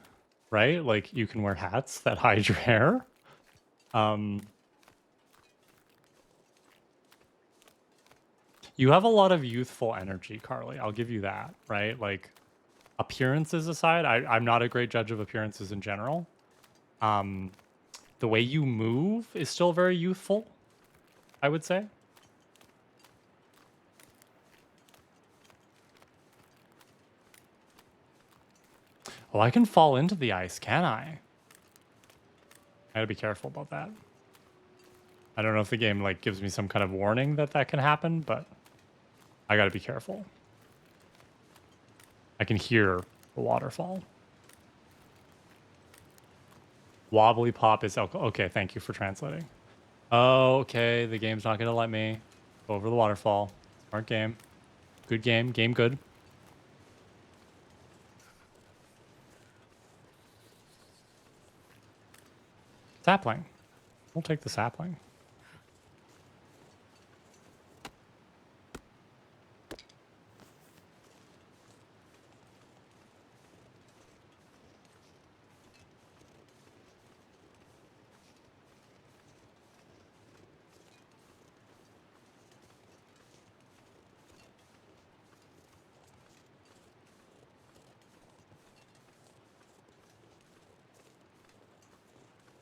right? Like you can wear hats that hide your hair. You have a lot of youthful energy, Carly. I'll give you that, right? Like appearances aside, I'm not a great judge of appearances in general. The way you move is still very youthful, I would say. Oh, I can fall into the ice, can I? I gotta be careful about that. I don't know if the game like gives me some kind of warning that that can happen, but I gotta be careful. I can hear the waterfall. Wobbly pop is alcohol. Okay, thank you for translating. Oh, okay, the game's not gonna let me go over the waterfall. Smart game. Good game. Game good. Sapling. We'll take the sapling.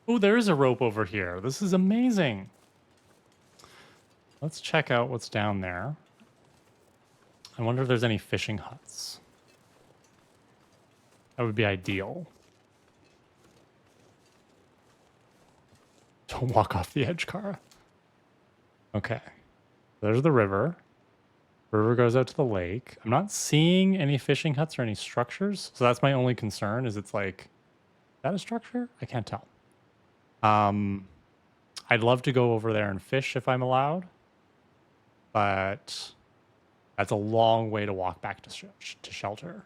Oh, there is a rope over here. This is amazing. Let's check out what's down there. I wonder if there's any fishing huts. That would be ideal. Don't walk off the edge, Kara. Okay. There's the river. River goes out to the lake. I'm not seeing any fishing huts or any structures. So that's my only concern is it's like, is that a structure? I can't tell. I'd love to go over there and fish if I'm allowed. But that's a long way to walk back to shelter.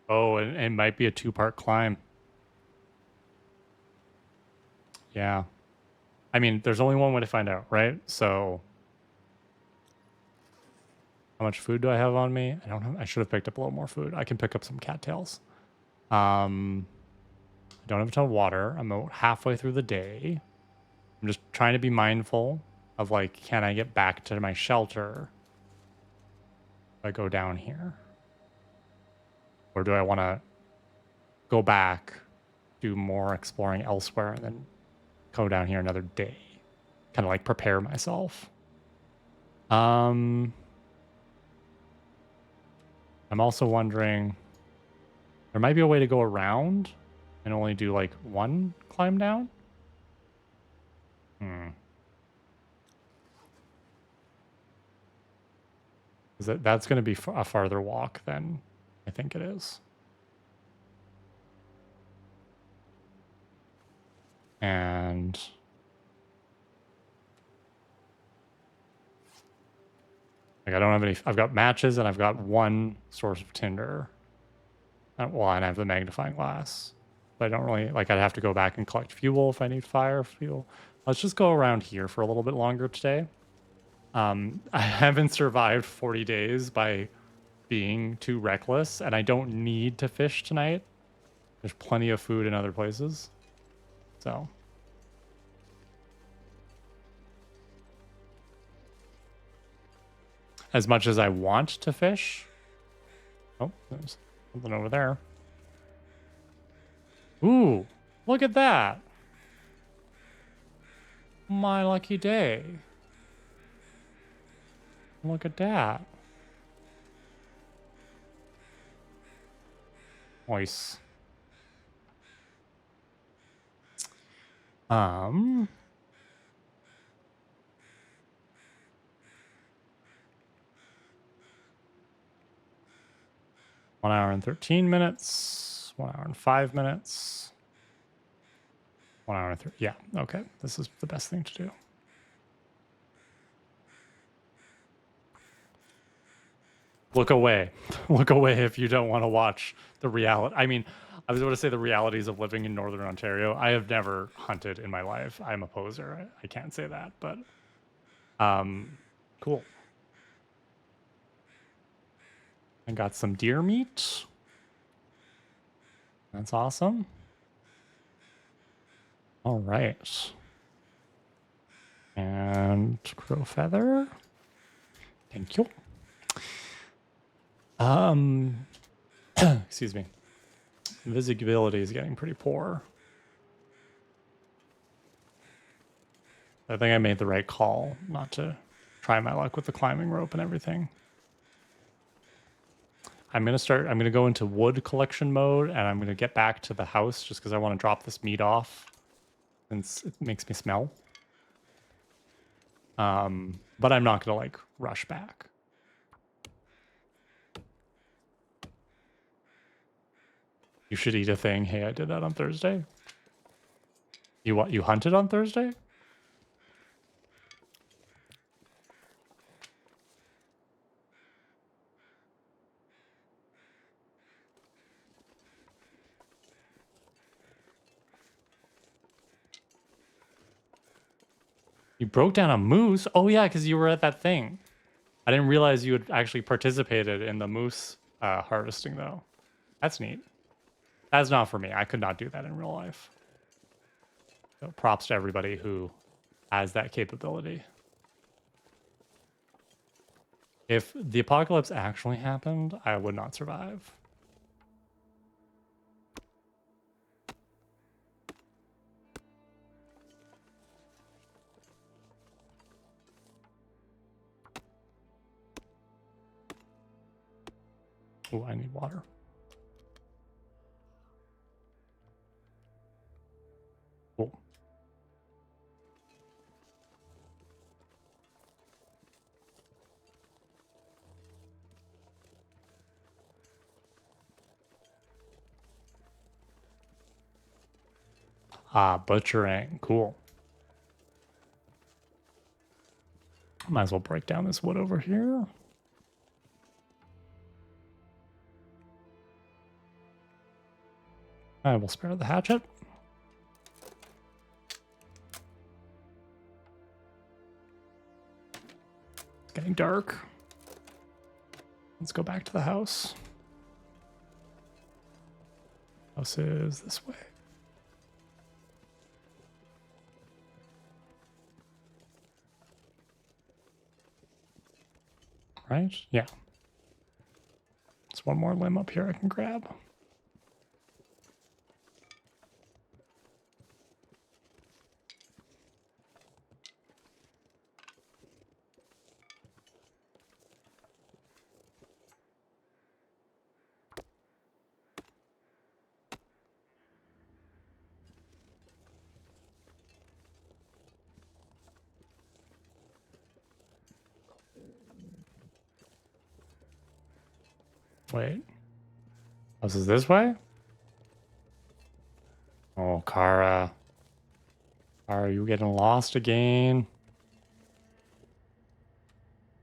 Oh, and it might be a 2-part climb. Yeah. I mean, there's only one way to find out, right? So how much food do I have on me? I don't have, I should have picked up a little more food. I can pick up some cattails. I don't have a ton of water. I'm about halfway through the day. I'm just trying to be mindful of like, can I get back to my shelter if I go down here? Or do I want to go back, do more exploring elsewhere, and then go down here another day? Kind of like prepare myself. I'm also wondering, there might be a way to go around and only do like one climb down. That's going to be a farther walk than I think it is. And like I don't have any, I've got matches and I've got one source of tinder. Well, and I have the magnifying glass. But I don't really, like I'd have to go back and collect fuel if I need fire fuel. Let's just go around here for a little bit longer today. I haven't survived 40 days by being too reckless, and I don't need to fish tonight. There's plenty of food in other places. So. As much as I want to fish. Oh, there's something over there. Ooh, look at that. My lucky day. Look at that. Nice. 1 hour and 13 minutes. 1 hour and 5 minutes. 1 hour and 30. Yeah, okay. This is the best thing to do. Look away. Look away if you don't want to watch the reality. I mean, I was going to say the realities of living in Northern Ontario. I have never hunted in my life. I'm a poser. I can't say that, but cool. I got some deer meat. That's awesome. All right. And crow feather. Thank you. Excuse me. Visibility is getting pretty poor. I think I made the right call not to try my luck with the climbing rope and everything. I'm going to go into wood collection mode, and I'm going to get back to the house just because I want to drop this meat off since it makes me smell. But I'm not going to like rush back. You should eat a thing. Hey, I did that on Thursday. You hunted on Thursday? You broke down a moose? Oh yeah, because you were at that thing. I didn't realize you had actually participated in the moose harvesting though. That's neat. That's not for me. I could not do that in real life. So props to everybody who has that capability. If the apocalypse actually happened, I would not survive. Oh, I need water. Cool. Ah, butchering. Cool. Might as well break down this wood over here. I will spare the hatchet. It's getting dark. Let's go back to the house. House is this way. Right? Yeah. There's one more limb up here I can grab. Wait. Oh, this is this way? Oh, Kara. Kara, you getting lost again?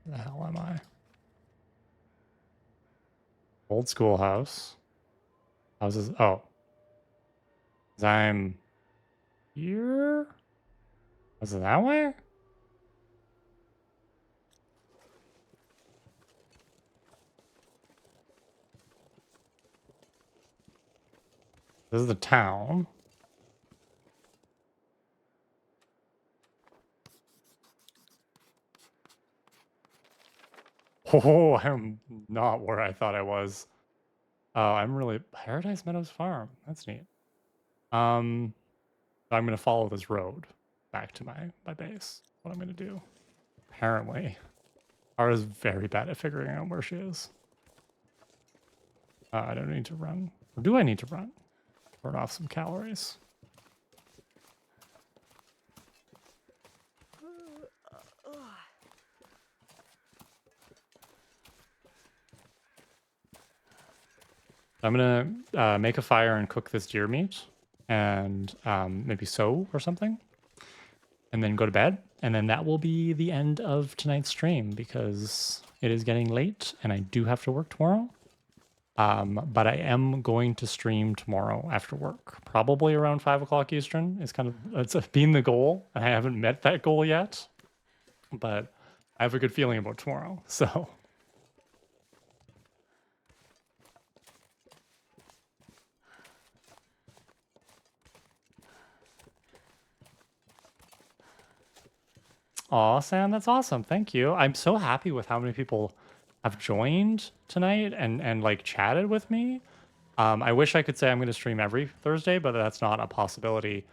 Where the hell am I? Old schoolhouse. How's this? Oh. 'Cause I'm here? Was it that way? This is the town. Oh, I'm not where I thought I was. Oh, I'm really Paradise Meadows Farm. That's neat. I'm gonna follow this road back to my base. What I'm gonna do. Apparently. Kara's very bad at figuring out where she is. I don't need to run. Or do I need to run? Burn off some calories. I'm gonna make a fire and cook this deer meat and maybe sew or something, and then go to bed. And then that will be the end of tonight's stream because it is getting late and I do have to work tomorrow. But I am going to stream tomorrow after work, probably around 5 o'clock Eastern. It's been the goal. I haven't met that goal yet, but I have a good feeling about tomorrow. So aw, Sam, that's awesome. Thank you. I'm so happy with how many people have joined tonight and like chatted with me. I wish I could say I'm going to stream every Thursday, but that's not a possibility.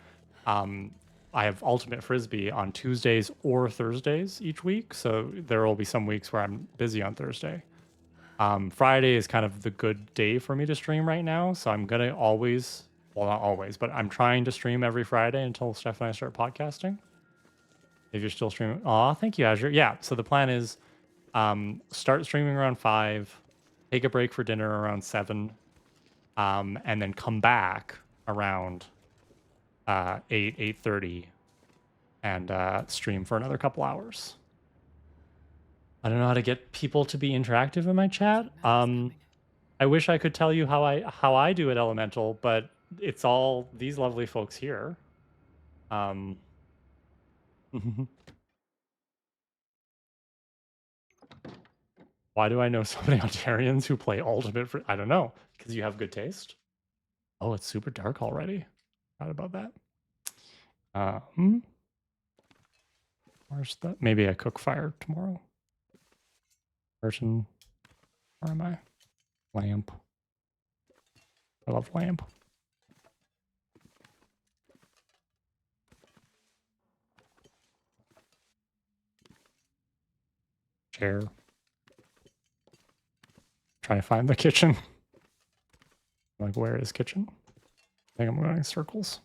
Um, I have Ultimate Frisbee on Tuesdays or Thursdays each week, so there will be some weeks where I'm busy on Thursday. Friday is kind of the good day for me to stream right now, so I'm gonna always, well, not always, but I'm trying to stream every Friday until Steph and I start podcasting. If you're still streaming, aw, thank you, Azure. Yeah, so the plan is start streaming around 5, take a break for dinner around 7, and then come back around 8, 8:30, and stream for another couple hours. I don't know how to get people to be interactive in my chat. I wish I could tell you how I do it, Elemental, but it's all these lovely folks here. Why do I know so many Ontarians who play Ultimate? I don't know, because you have good taste. Oh, it's super dark already. Forgot about that. Where's the? Maybe I cook fire tomorrow. Curtain. Where am I? Lamp. I love lamp. Chair. Trying to find the kitchen. Like, where is kitchen? I think I'm going in circles.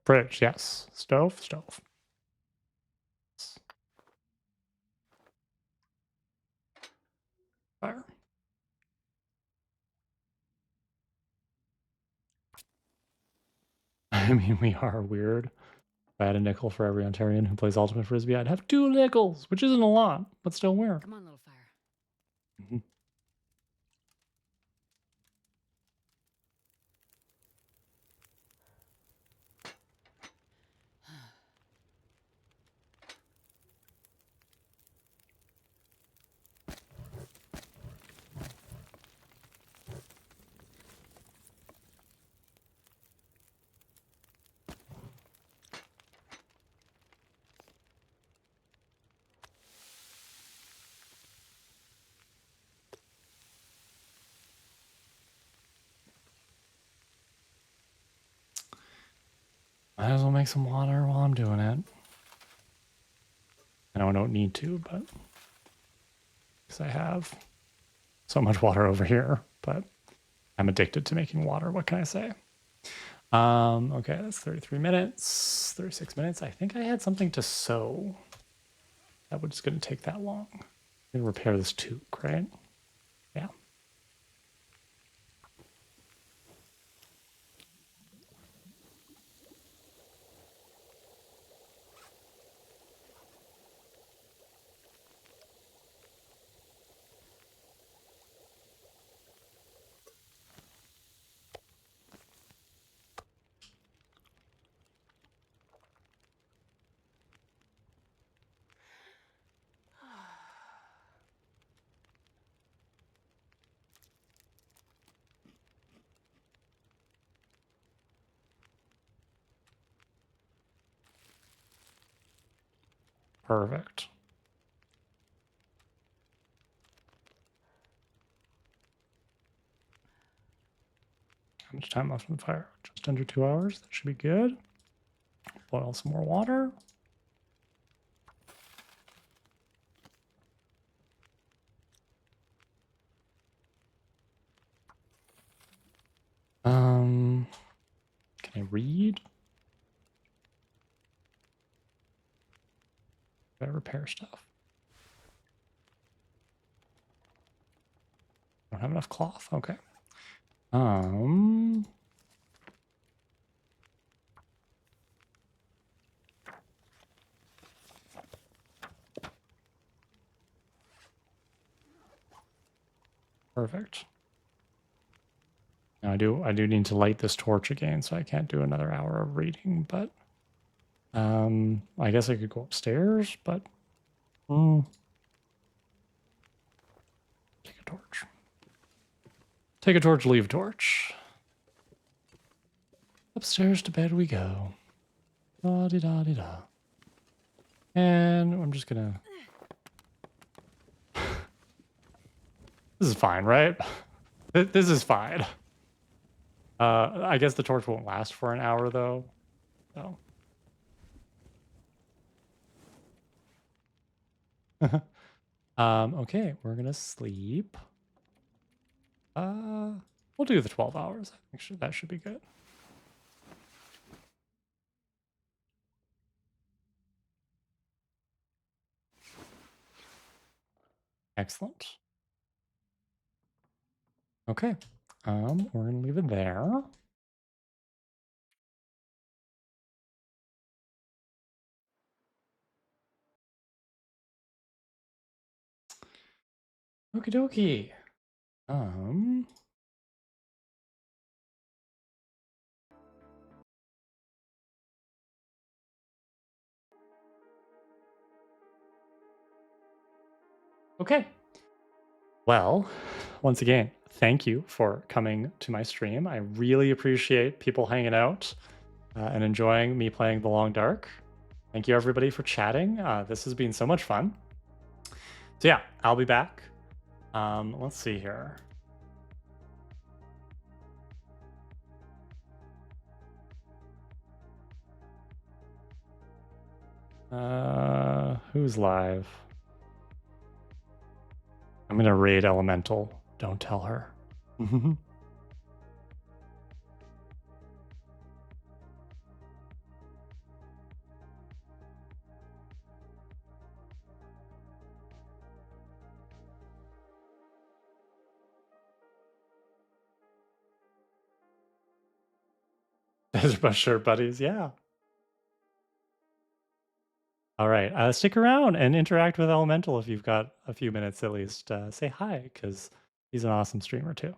Fridge, yes. Stove, stove. Fire. I mean, we are weird. If I had a nickel for every Ontarian who plays Ultimate Frisbee, I'd have 2 nickels, which isn't a lot, but still weird. Come on, little fire. Mhm. Might as well make some water while I'm doing it. I know I don't need to, but because I have so much water over here, but I'm addicted to making water. What can I say? Okay, that's 33 minutes, 36 minutes. I think I had something to sew. That was going to take that long. I'm going to repair this tube, right? Yeah. Perfect. How much time left on the fire? Just under 2 hours. That should be good. Boil some more water. Can I read? Gotta repair stuff. Don't have enough cloth. Okay. Perfect. Now I do need to light this torch again, so I can't do another hour of reading, but I guess I could go upstairs, but take a torch. Take a torch, leave a torch. Upstairs to bed we go. Da di da di da. And I'm just gonna. This is fine, right? This is fine. I guess the torch won't last for an hour though. So. Okay, we're gonna sleep. We'll do the 12 hours. I think that should be good. Excellent. Okay. We're gonna leave it there. Okie dokie. Okay. Well, once again, thank you for coming to my stream. I really appreciate people hanging out and enjoying me playing The Long Dark. Thank you, everybody, for chatting. This has been so much fun. So, yeah, I'll be back. Let's see here. Who's live? I'm gonna raid Elemental. Don't tell her. Those are shirt buddies. Yeah. All right. Stick around and interact with Elemental if you've got a few minutes at least. Say hi because he's an awesome streamer too.